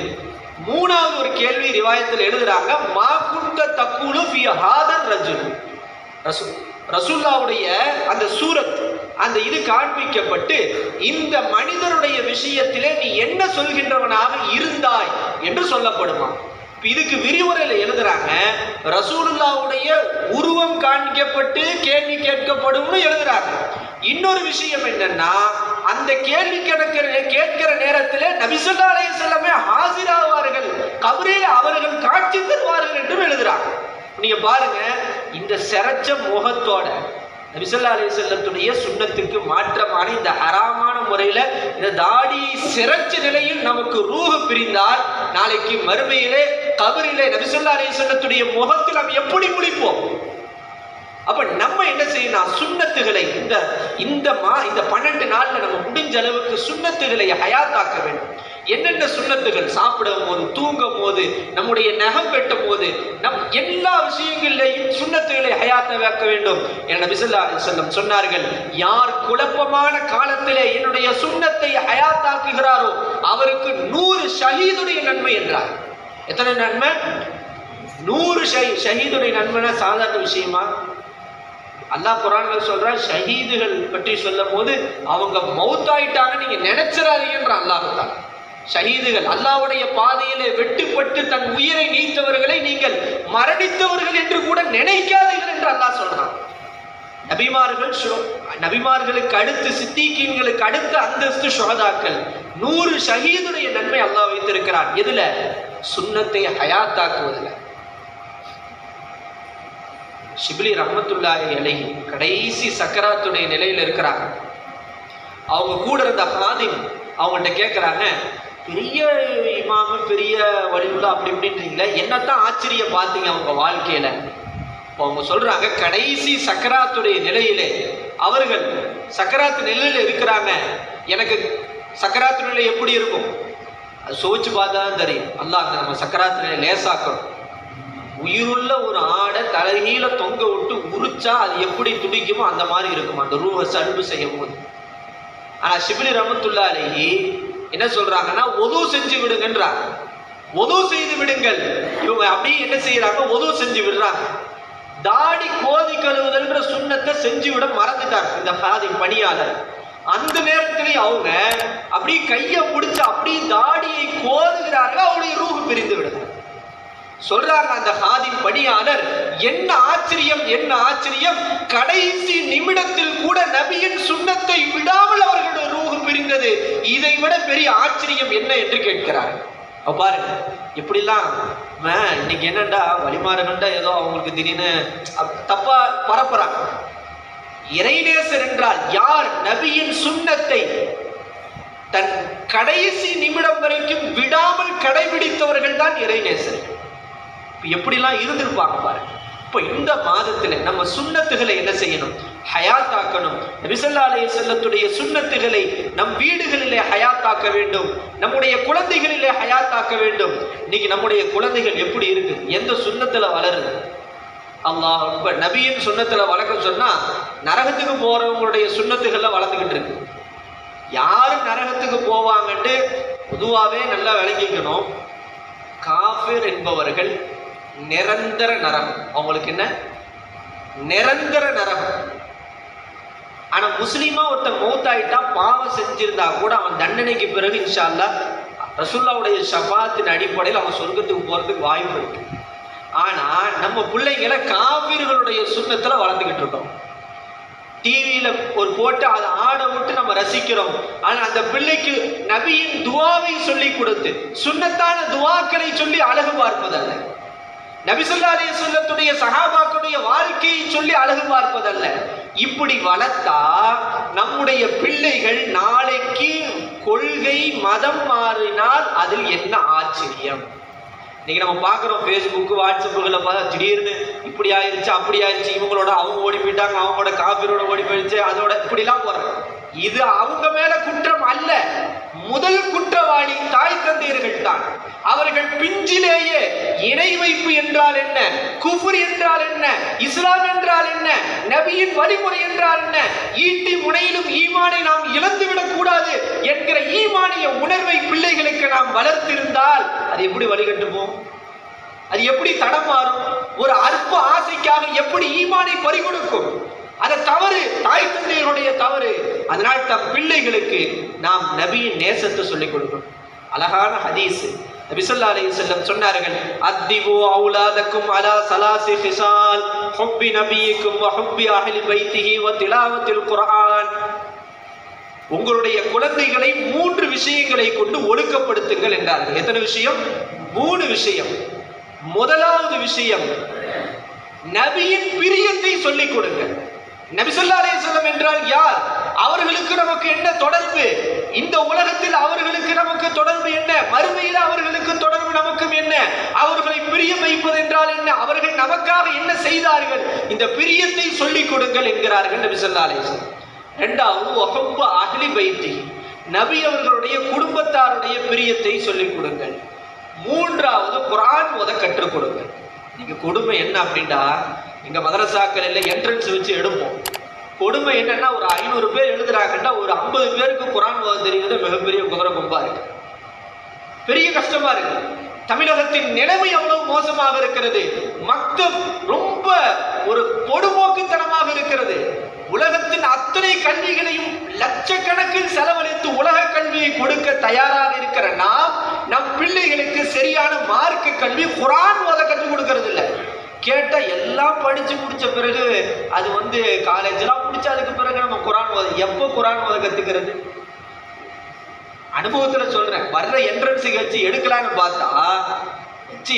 C: 3வது ஒரு கேள்வி ரிவாயத்தில் எழுதுறாங்க, மா குன்த தக்கூலு ஃபீ ஹாதர் ரஜுல். ரசூலுல்லாஹ்வுடைய அந்த சூரத் அந்த இது காண்பிக்கப்பட்டு, இந்த மனிதருடைய விஷயத்திலே நீ என்ன சொல்கின்றவனாக இருந்தாய் என்று சொல்லப்படுமா. இதுக்கு விரிவுரையில எழுதுறாங்க, ரசூலுல்லாஹ்வுடைய உருவம் காண்பிக்கப்பட்டு கேள்வி கேட்கப்படும் எழுதுறாங்க. இன்னொரு விஷயம் என்னன்னா, அந்த கேள்வி கேட்கிற நேரத்தில் நபி ஸல்லல்லாஹு அலைஹி வஸல்லம் ஹாசிராவார்கள், கபரில் அவர்கள் காட்சி தருவார்கள் என்றும் எழுதுறாங்க. நீங்க பாருங்க, இந்த சிரச்ச முகத்தோட நபி ஸல்லல்லாஹு அலைஹி வஸல்லத்துடைய சுன்னத்துக்கு மாற்றமான இந்த ஹராமான முறையில இந்த தாடியை சிரைச்ச நிலையில் நமக்கு ரூஹ் பிரிந்தால் நாளைக்கு மறுமையிலே கபரிலே நபி ஸல்லல்லாஹு அலைஹி வஸல்லத்துடைய முகத்தில் நாம் எப்படி முழிப்போம்? அப்ப நம்ம என்ன செய்யணும்? சுன்னத்துகளை இந்த 12 நாள்ல நம்ம முடிஞ்ச அளவுக்கு சுன்னத்துகளை ஹயாத்தாக்க வேண்டும். என்னென்ன சுன்னத்துகள்? சாப்பிடும் போது, தூங்கும் போது, நம்முடைய நகம் வெட்டும் போது, நம் எல்லா விஷயங்களிலேயும் சுன்னத்துகளை ஹயாத்தாக்க வேண்டும் என நபி ஸல்லல்லாஹு அலைஹி வஸல்லம் சொன்னார்கள். யார் குழப்பமான காலத்திலே என்னுடைய சுன்னத்தை ஹயாத்தாக்குகிறாரோ அவருக்கு 100 ஷஹீதுடைய நன்மை என்றார். எத்தனை நன்மை? 100 ஷஹீதுடைய நன்மைனா சாதாரண விஷயமா? அல்லாஹ் குர்ஆன்ல சொல்றான், ஷஹீதுகள் பற்றி சொல்லும் போது அவங்க மௌத்தாயிட்டாங்க நீங்க நினைச்சிடாதீங்கன்ற அல்லாஹ் தான். ஷஹீதுகள் அல்லாஹ்வுடைய பாதையிலே வெட்டுப்பட்டு தன் உயிரை நீத்தவர்களை நீங்கள் மரணித்தவர்கள் என்று கூட நினைக்காதீர்கள் என்று அல்லாஹ் சொல்றான். நபிமார்களுக்கு அடுத்து சித்திகீன்களுக்கு அடுத்த அந்தஸ்து ஷுஹதாக்கள். 100 ஷஹீதுடைய நன்மை அல்லாஹ் வைத்திருக்கிறான். எதுல? சுன்னத்தை ஹயாத்தாக்குவதில். ஷிப்லி ரஹ்மத்துல்லாஹி அலைஹி கடைசி சக்கராத்துடைய நிலையில் இருக்கிறாங்க. அவங்க கூட இருந்த ஹாதிம் அவங்கள்ட்ட கேட்குறாங்க, பெரிய இமாமு பெரிய வலிவுள்ள அப்படி இப்படின்றீங்களே, என்னத்தான் ஆச்சரியம் பார்த்தீங்க அவங்க வாழ்க்கையில? அவங்க சொல்றாங்க, கடைசி சக்கராத்துடைய நிலையிலே அவர்கள் சக்கராத்து நிலையில இருக்கிறாங்க. எனக்கு சக்கராத்து நிலை எப்படி இருக்கும் அது சோச்சு பார்த்தா தான் தெரியும். அல்லாஹ் நம்ம சக்கராத்து நிலை லேசாக்கணும். உயிருள்ள ஒரு ஆடை தலைகீழ தொங்க விட்டு உரிச்சா அது எப்படி துடிக்குமோ அந்த மாதிரி இருக்கும் அந்த ரூஹை சல்பு செய்யும் போது. ஆனா ஷிப்லி ரஹ்மத்துல்லாஹி அலைஹி என்ன சொல்றாங்கன்னா, ஒது செஞ்சு விடுங்கன்றாங்க. ஒது செய்து விடுங்கள். இவங்க அப்படியே என்ன செய்யறாங்க? ஒது செஞ்சு விடுறாங்க. தாடி கோதி கழுவுதல்ன்ற சுன்னத்தை செஞ்சு விட மறந்துட்டாங்க இந்த ஹாதிம் பணியாளர். அந்த நேரத்திலேயே அவங்க அப்படியே கையை பிடிச்சு அப்படியே தாடியை கோதுகிறார்கள். அவருடைய ரூஹ் பிரிந்து விடுது. சொல்றாங்க அந்த ஹாதிம் பணியாளர், என்ன ஆச்சரியம், என்ன ஆச்சரியம், கடைசி நிமிடத்தில் கூட நபியின் சுன்னத்தை விடாமல் அவர்களுடைய ரூஹ் பிரிந்தது. இதை விட பெரிய ஆச்சரியம் என்ன என்று கேட்கிறார். பாருங்க இப்படிலாம் இன்னைக்கு என்னண்டா வழிமாறுகண்டா ஏதோ அவங்களுக்கு திடீர்னு தப்பா பரப்புறாங்க. இறைநேசர் என்றால் யார்? நபியின் சுன்னத்தை தன் கடைசி நிமிடம் வரைக்கும் விடாமல் கடைபிடித்தவர்கள் தான் இறைநேசர்கள். எப்படிலாம் இருந்திருப்பாங்க பாருங்க. இப்போ இந்த மாதத்துல நம்ம சுன்னத்துகளை என்ன செய்யணும்? ஹயாத்தாக்கணும். நபி ஸல்லல்லாஹு அலைஹி வஸல்லத்துடைய சுன்னத்துகளை நம் வீடுகளிலே ஹயாத்தாக்க வேண்டும். நம்முடைய குழந்தைகளிலே ஹயாத்தாக்க வேண்டும். இன்னைக்கு நம்முடைய குழந்தைகள் எப்படி இருக்கு? எந்த சுன்னத்துல வளருது? அல்லாஹ் நபியின் சுன்னத்துல வளர்க்க சொன்னா நரகத்துக்கு போறவங்களுடைய சுன்னத்துகள்ல வளர்ந்துகிட்டு இருக்கு. யாரு நரகத்துக்கு போவாங்கன்னு பொதுவாகவே நல்லா விளங்கிக்கணும். காஃபிர் என்பவர்கள் நிரந்தர நரகம். அவங்களுக்கு என்ன? நிரந்தர நரகம். ஆனா முஸ்லீமா ஒருத்தன் மௌத்தாயிட்டா பாவம் செஞ்சிருந்தா கூட அவன் தண்டனைக்கு பிறகு இன்ஷா அல்லாஹ் ரசூலுல்லாஹ்வுடைய ஷஃபாத்தின் அடிப்படையில் அவன் சொர்க்கத்துக்கு போறதுக்கு வாய்ப்பு இருக்கு. ஆனா நம்ம பிள்ளைங்களை காஃபிர்களுடைய சுன்னத்துல வளர்ந்துகிட்டு இருக்கோம். டிவியில ஒரு போட்டு அதை ஆட விட்டு நம்ம ரசிக்கிறோம். ஆனா அந்த பிள்ளைக்கு நபியின் துவாவை சொல்லி கொடுத்து சுன்னத்தான துவாக்களை சொல்லி அழகு பார்ப்பதல்ல, நபி ஸல்லல்லாஹு அலைஹி வஸல்லத்துடைய சஹாபாக்களுடைய வாழ்க்கையை சொல்லி அழகு பார்ப்பதல்ல. இப்படி வளர்த்தா நம்முடைய பிள்ளைகள் நாளைக்கு கொள்கை மதம் மாறினால் அதில் என்ன ஆச்சரியம்? இன்னைக்கு நம்ம பார்க்குறோம் ஃபேஸ்புக்கு வாட்ஸ்அப்புகளை பார்த்தா திடீர்னு இப்படி ஆயிடுச்சு அப்படி ஆயிடுச்சு, இவங்களோட அவங்க ஓடி போயிட்டாங்க, அவங்களோட காபிரோட ஓடி போயிடுச்சு, அதோட இப்படிலாம் போறாங்க. இது அவங்க மேல குற்றம் அல்ல. முதல் குற்றவாளி தாய் தந்தையர்கள் தான். அவர்கள் பிஞ்சிலேயே இணை வைப்பு என்றால் என்ன, குஃப்ர் என்றால் என்ன, இஸ்லாம் என்றால் என்ன, நபியின் வழிமுறை என்றால் என்ன, ஈட்டி முனையிலும் ஈமானை நாம் இழந்துவிடக் கூடாது என்கிற ஈமானிய உணர்வை பிள்ளைகளுக்கு நாம் வளர்த்திருந்தால் அது எப்படி வழிகட்டுவோம்? அது எப்படி தடமாறும்? ஒரு அற்ப ஆசைக்காக எப்படி ஈமானை பறிகொடுக்கும்? அது தவறு, தாய் தந்தையருடைய தவறு. அதனால் தம் பிள்ளைகளுக்கு நாம் நபியின் நேசத்தை சொல்லிக் கொடுக்கணும். அழகான ஹதீஸ் நபி ஸல்லல்லாஹு அலைஹி வஸல்லம் சொன்னார்கள், அத்திபு அவுலாதக்கும் அலா ஸலாசி ஃபிஸால் ஹுப்பி நபியிக்கும் வ ஹுப்பி அஹ்லி பைத்திஹி வ திலாவத்தில் குர்ஆன். உங்களுடைய குழந்தைகளை 3 விஷயங்களை கொண்டு ஒழுக்கப்படுத்துங்கள் என்றார்கள். எத்தனை விஷயம்? 3 விஷயம். முதலாவது விஷயம், நபியின் பிரியத்தை சொல்லிக் கொடுங்க. நபி ஸல்லல்லாஹு அலைஹி வஸல்லம் என்றால் யார்? அவர்களுக்கு நமக்கு என்ன தொடர்பு? இந்த உலகத்தில் அவர்களுக்கு நமக்கு தொடர்பு என்ன? மறுமையில் அவர்களுக்கு தொடர்பு நமக்கும் என்ன? அவர்களை பிரியம் வைப்பது என்றால் என்ன? அவர்கள் நமக்காக என்ன செய்தார்கள்? இந்த பிரியத்தை சொல்லிக் கொடுங்கள் என்கிறார்கள் நபி ஸல்லல்லாஹு அலைஹி வஸல்லம். இரண்டாவது வஹப்ப அஹ்லி பைத்தி, நபி அவர்களுடைய குடும்பத்தாருடைய பிரியத்தை சொல்லிக் கொடுங்கள். மூன்றாவது குர்ஆன் ஓத கற்றுக் கொடுங்கள். நீங்க கொடுமை என்ன அப்படின்னா, இங்க மதரசாக்களில் என்ட்ரன்ஸ் வச்சு எடுப்போம். கொடுமை என்னன்னா, ஒரு 500 பேர் எழுதுறாங்கன்னா ஒரு 50 பேருக்கு குர்ஆன் ஓத தெரியுது மிகப்பெரிய குதிரை கொம்பா இருக்கு. பெரிய கஷ்டமா இருக்கு. தமிழகத்தின் நிலைமை அவ்வளவு மோசமாக இருக்கிறது. மக்கள் ரொம்ப ஒரு பொடுமோக்குத்தனமாக இருக்கிறது. உலகத்தின் அத்தனை கல்விகளையும் லட்சக்கணக்கில் செலவழித்து உலக கல்வியை கொடுக்க தயாராக இருக்கிற நாம் நம் பிள்ளைகளுக்கு சரியான மார்க்க கல்வி குர்ஆன் ஓத கற்றுக் கொடுக்கறது இல்லை. கேட்டா எல்லாம் படிச்சு முடிச்ச பிறகு அது காலேஜ் எல்லாம் முடிச்சு அதுக்கு பிறகு நம்ம குர்ஆன் ஓத எப்போ குர்ஆன் ஓத கத்துக்கிறது? அனுபவத்துல சொல்றேன். வர்ற என்ட்ரன்ஸ் வச்சு எடுக்கலான்னு பார்த்தா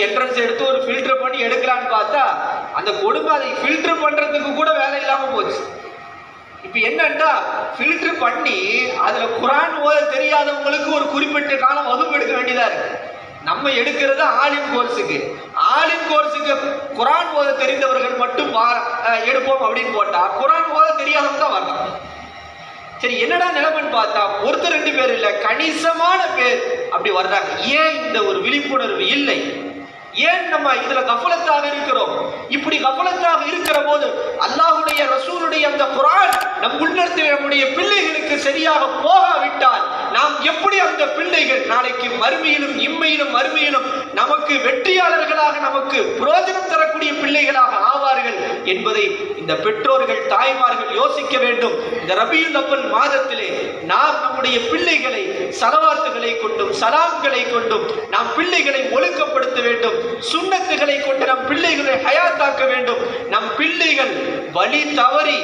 C: என்ட்ரன்ஸ் எடுத்து ஒரு ஃபில்டர் பண்ணி எடுக்கலான்னு பார்த்தா அந்த கொடுமை அதை ஃபில்டர் பண்றதுக்கு கூட வேலை இல்லாம போச்சு. இப்ப என்னன்னா, ஃபில்டர் பண்ணி அதுல குர்ஆன் ஓத தெரியாதவங்களுக்கு ஒரு குறிப்பிட்ட காலம் வகுப்பு எடுக்க வேண்டியதா இருக்கு. நம்ம எடுக்கிறது ஆலிம் கோர்ஸுக்கு. ஆலிம் கோர்ஸுக்கு குர்ஆன் ஓத தெரிந்தவர்கள் மட்டும் எடுப்போம் அப்படின்னு போட்டா குர்ஆன் ஓத தெரியாதவங்க தான் வரலாம். சரி, என்னடா நிலைமைன்னு பார்த்தா ஒருத்தர் 2 பேர் இல்ல, கணிசமான பேர் அப்படி வர்றாங்க. ஏன் இந்த ஒரு விழிப்புணர்வு இல்லை? ஏன் நம்ம இதுல கஃபலத்தாக இருக்கிறோம்? இப்படி கஃபலத்தாக இருக்கிற போது அல்லாஹ்வுடைய ரசூலுடைய அந்த குர்ஆன் நம் உள்ளத்தில் நம்முடைய பிள்ளைகளுக்கு சரியாக போகாவிட்டால் நாம் எப்படி அந்த பிள்ளைகள் நாளைக்கு மறுமையிலும் இம்மையிலும் மறுமையிலும் நமக்கு வெற்றியாளர்களாக நமக்கு பிரயோஜனம் தரக்கூடிய பிள்ளைகளாக ஆவார்கள் என்பதை இந்த பெற்றோர்கள் தாய்மார்கள் யோசிக்க வேண்டும். இந்த ரபியுல் அவ்வல் மாதத்திலே நாம் நம்முடைய பிள்ளைகளை ஸலவாத்துகளை கொண்டும் சலாம்களை கொண்டும் நாம் பிள்ளைகளை ஒழுக்கப்படுத்த வேண்டும். சுன்னத்துகளை கொண்டு நம் பிள்ளைகளை ஹயாத்தாக்க வேண்டும். நம் பிள்ளைகள் வழி தவறி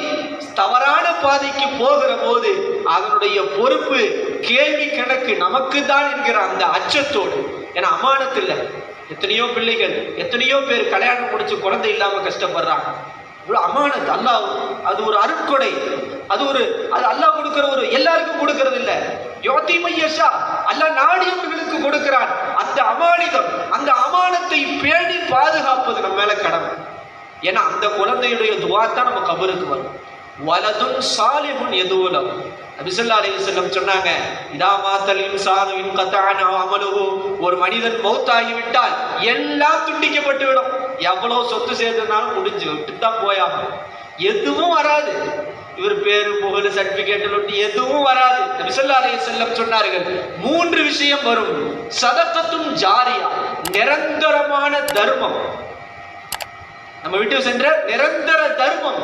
C: தவறான பாதைக்கு போகிற போது அதனுடைய பொறுப்பு கேள்வி கணக்கு நமக்கு தான் என்கிற அந்த அச்சத்தோடு, ஏன்னா அமானத்து இல்லை. எத்தனையோ பிள்ளைகள் எத்தனையோ பேர் கல்யாணம் முடிச்சு குழந்தை இல்லாம கஷ்டப்படுறாங்க. அமானத் அல்லாஹ், அது ஒரு அருட்கொடை. அது அல்லாஹ் கொடுக்கிற ஒரு எல்லாருக்கும் கொடுக்கிறது இல்ல. யோதிமையஷா அல்லாஹ் நாடியவர்களுக்கு கொடுக்கிறான். அந்த அமானிதம், அந்த அமானத்தை பேணி பாதுகாப்பது நம்ம மேல கடமை. ஏன்னா அந்த குழந்தையுடைய துஆ தான் நம்ம கபருக்கு வரும். வலதுன் சாலிஹுன் யதுலஹு, நபி ஸல்லல்லாஹு அலைஹி வஸல்லம் சொன்னாங்க, இதா மாத்தல் இன்சானு இன்கதஅன அமலுஹு, ஒரு மனிதன் மௌத்தாகி விட்டால் எல்லாம் துண்டிக்கப்பட்டு விடும். எவ்வளவு சொத்து சேர்த்தனாலும் முடிஞ்சு விட்டுதான் போயாகும். எதுவும் வராது. இவர் பேரு புகழ் சர்டிபிகேட் எதுவும் வராது. நபி ஸல்லல்லாஹு அலைஹி வஸல்லம் சொன்னார்கள், 3 விஷயம் வரும். சதகத்துன் ஜாரியா, நிரந்தரமான தர்மம். நம்ம வீட்டுக்கு சென்ற நிரந்தர தர்மம்.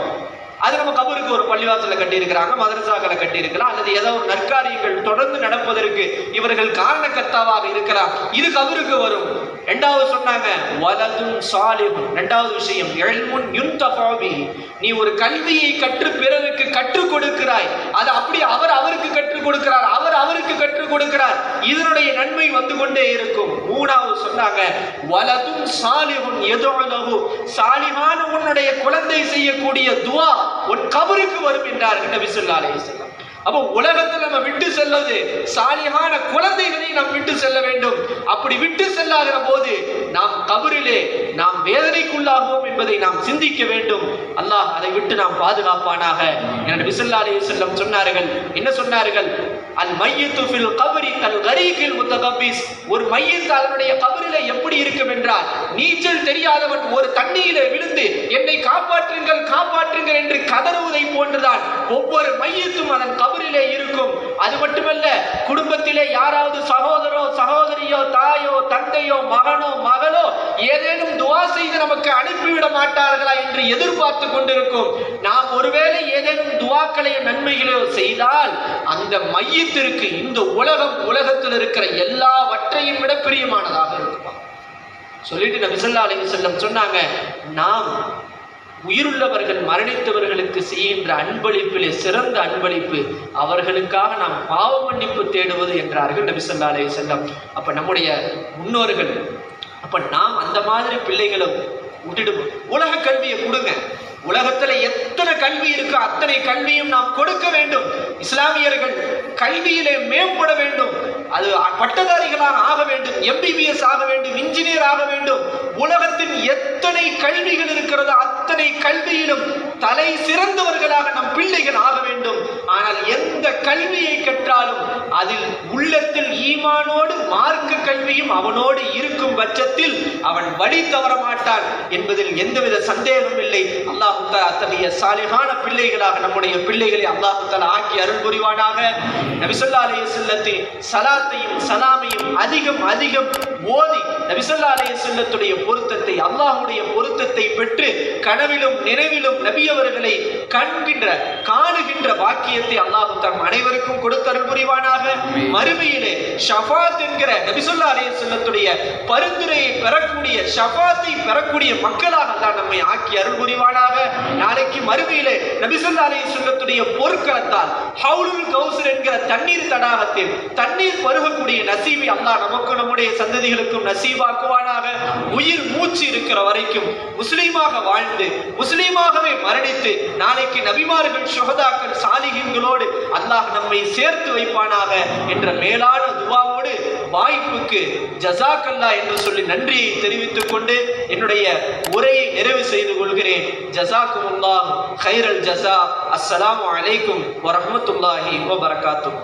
C: அது நம்ம கபருக்கு ஒரு பள்ளிவாசல கட்டி இருக்கிறாங்க, மதரசாக்களை கட்டி இருக்கலாம், அல்லது ஏதோ ஒரு நற்காரியங்கள் தொடர்ந்து நடப்பதற்கு இவர்கள் காரணக்கர்த்தாவாக இருக்கலாம். இது கபருக்கு வரும். இரண்டாவது சொன்னாங்க வலதுன் சாலிஹுன். இரண்டாவது விஷயம் இல்முன் யுன்தஃபா பிஹி, நீ ஒரு கல்வியை கற்று பிறருக்கு கற்றுக் கொடுக்கிறாய். அது அப்படி அவருக்கு கற்றுக் கொடுக்கிறார், அவருக்கு கற்றுக் கொடுக்கிறார். இதனுடைய நன்மை வந்து கொண்டே இருக்கும். மூணாவது சொன்னாங்க வலதுன் சாலிஹுன் யதுலஹு, சாலிஹான உன்னுடைய குழந்தை செய்யக்கூடிய துஆ உன் கபருக்கு வரும் என்றார்கள் நபி ஸல்லல்லாஹு அலைஹி வஸல்லம். அப்போ உலகத்தில் நம்ம விட்டு செல்வது சாலிஹான குழந்தைகளை நாம் விட்டு செல்ல வேண்டும். அப்படி விட்டு செல்லாகிற போது நாம் கபரிலே நாம் வேதனைக்குள்ளாகுவோம் என்பதை நாம் சிந்திக்க வேண்டும். அல்லாஹ் அதை விட்டு நாம் பாதுகாப்பானாக. நபி ஸல்லல்லாஹு அலைஹி வஸல்லம் சொன்னார்கள், என்ன சொன்னார்கள்? அல் மையத்து ஃபில் கபரி கல் கரீகில் முத்தகப்பிஸ், ஒரு மையத்து அதனுடைய கபரிலே எப்படி இருக்கும் என்றால், நீச்சல் தெரியாதவன் ஒரு தண்ணீரிலே விழுந்து என்னை காப்பாற்றுங்கள் காப்பாற்றுங்கள் என்று கதறுவதை போன்றுதான் ஒவ்வொரு மையத்தும் அதன் கபரிலே இருக்கும். அது மட்டுமல்ல, குடும்பத்திலே யாராவது சகோதரோ சகோதரியோ தாயோ தந்தையோ மகனோ மகளோ ஏதேனும் துஆ செய்து நமக்கு அனுப்பிவிட மாட்டார்களா என்று எதிர்பார்த்து கொண்டிருக்கும். நாம் ஒருவேளை ஏதேனும் துஆக்களையோ நன்மைகளையோ செய்தால் அந்த மையத்திற்கு இந்த உலகத்தில் இருக்கிற எல்லாவற்றையும் விட பிரியமானதாக இருக்குமா சொல்லிட்டு நபி ஸல்லல்லாஹு அலைஹி வஸல்லம் சொன்னாங்க, நாம் உயிருள்ளவர்கள் மரணித்தவர்களுக்கு செய்கின்ற அன்பளிப்பிலே சிறந்த அன்பளிப்பு அவர்களுக்காக நாம் பாவ மன்னிப்பு தேடுவது என்றார்கள் நபி ஸல்லல்லாஹு அலைஹி வஸல்லம். அப்ப நம்முடைய முன்னோர்கள், அப்ப நாம் அந்த மாதிரி பிள்ளைகளை விட்டுட்டு உலக கல்வியை கொடுங்க. உலகத்துல எத்தனை கல்வி இருக்கோ அத்தனை கல்வியும் நாம் கொடுக்க வேண்டும். இஸ்லாமியர்கள் கல்வியிலே மேம்பட வேண்டும். அது பட்டதாரிகளாக ஆக வேண்டும், எம்பிபிஎஸ் ஆக வேண்டும், இன்ஜினியர் ஆக வேண்டும். உலகத்தின் எத்தனை கல்விகள் இருக்கிறதோ அத்தனை கல்வியிலும் தலை சிறந்தவர்களாக நம் பிள்ளைகள் ஆக வேண்டும். ஆனால் எந்த கல்வியை கற்றாலும் அதில் உள்ளத்தில் ஈமானோடு மார்க்க கல்வியும் அவனோடு இருக்கும் பட்சத்தில் அவன் வழி தவற மாட்டான் என்பதில் எந்தவித சந்தேகம் இல்லை. அல்லாஹ் தஆலா அத்தகைய சாலிஹான பிள்ளைகளாக நம்முடைய பிள்ளைகளை அல்லாஹ் தஆலா ஆக்கி அருள் புரிவானாக. நபி ஸல்லல்லாஹு அலைஹி வஸல்லத்தின் ஸலாத்தையும் ஸலாமையும் அதிகம் அதிகம் ஓதி நபி ஸல்லல்லாஹு அலைஹி வஸல்லத்துடைய பொருத்தத்தை, அல்லாஹ்வுடைய பொருத்தத்தை பெற்று கனவிலும் நினைவிலும் நபி அவர்களை காணுகின்ற பாக்கியத்தை அல்லாஹ் தம் அனைவருக்கும் கொடுத்து அருள் புரிவானாக. மறுமையிலே ஷஃபாத் என்கிற நபி ஸல்லல்லாஹு அலைஹி வஸல்லத்துடைய பரிந்துரையை பெறக்கூடிய, ஷஃபாத்தை பெறக்கூடிய மக்களாக அல்லாஹ் நம்மை ஆக்கி அருள் புரிவானாக. நாளைக்கு மறுமையிலே நபி ஸல்லல்லாஹு அலைஹி வஸல்லத்துடைய பொற்களத்தால் ஹவுலுல் கௌசர் என்கிற தண்ணீர் தடாகத்தில் தண்ணீர் பருகக்கூடிய நசீபை அல்லாஹ் நமக்கும் நம்முடைய சந்ததிகளுக்கும் நசீபாக்குவானாக. உயிர் மூச்சு இருக்கிற வரைக்கும் முஸ்லீமாக வாழ்ந்து முஸ்லீமாகவே மரணித்து நாளைக்கு நபிமார்கள், ஷுஹதாக்கள், சாலிஹீன்களோடு அல்லாஹ் நம்மை சேர்த்து வைப்பானாக என்ற மேலான துஆவோடு வாய்ப்புக்கு ஜஸாக்கல்லாஹ் என்று சொல்லி நன்றியை தெரிவித்துக் கொண்டு என்னுடைய உரையை நிறைவு செய்து கொள்கிறேன். ஜஸாக்குமுல்லாஹ் கைரல் ஜஸா. அஸ்ஸலாமு அலைக்கும் வரஹ்மத்துல்லாஹி வபரகாத்துஹு.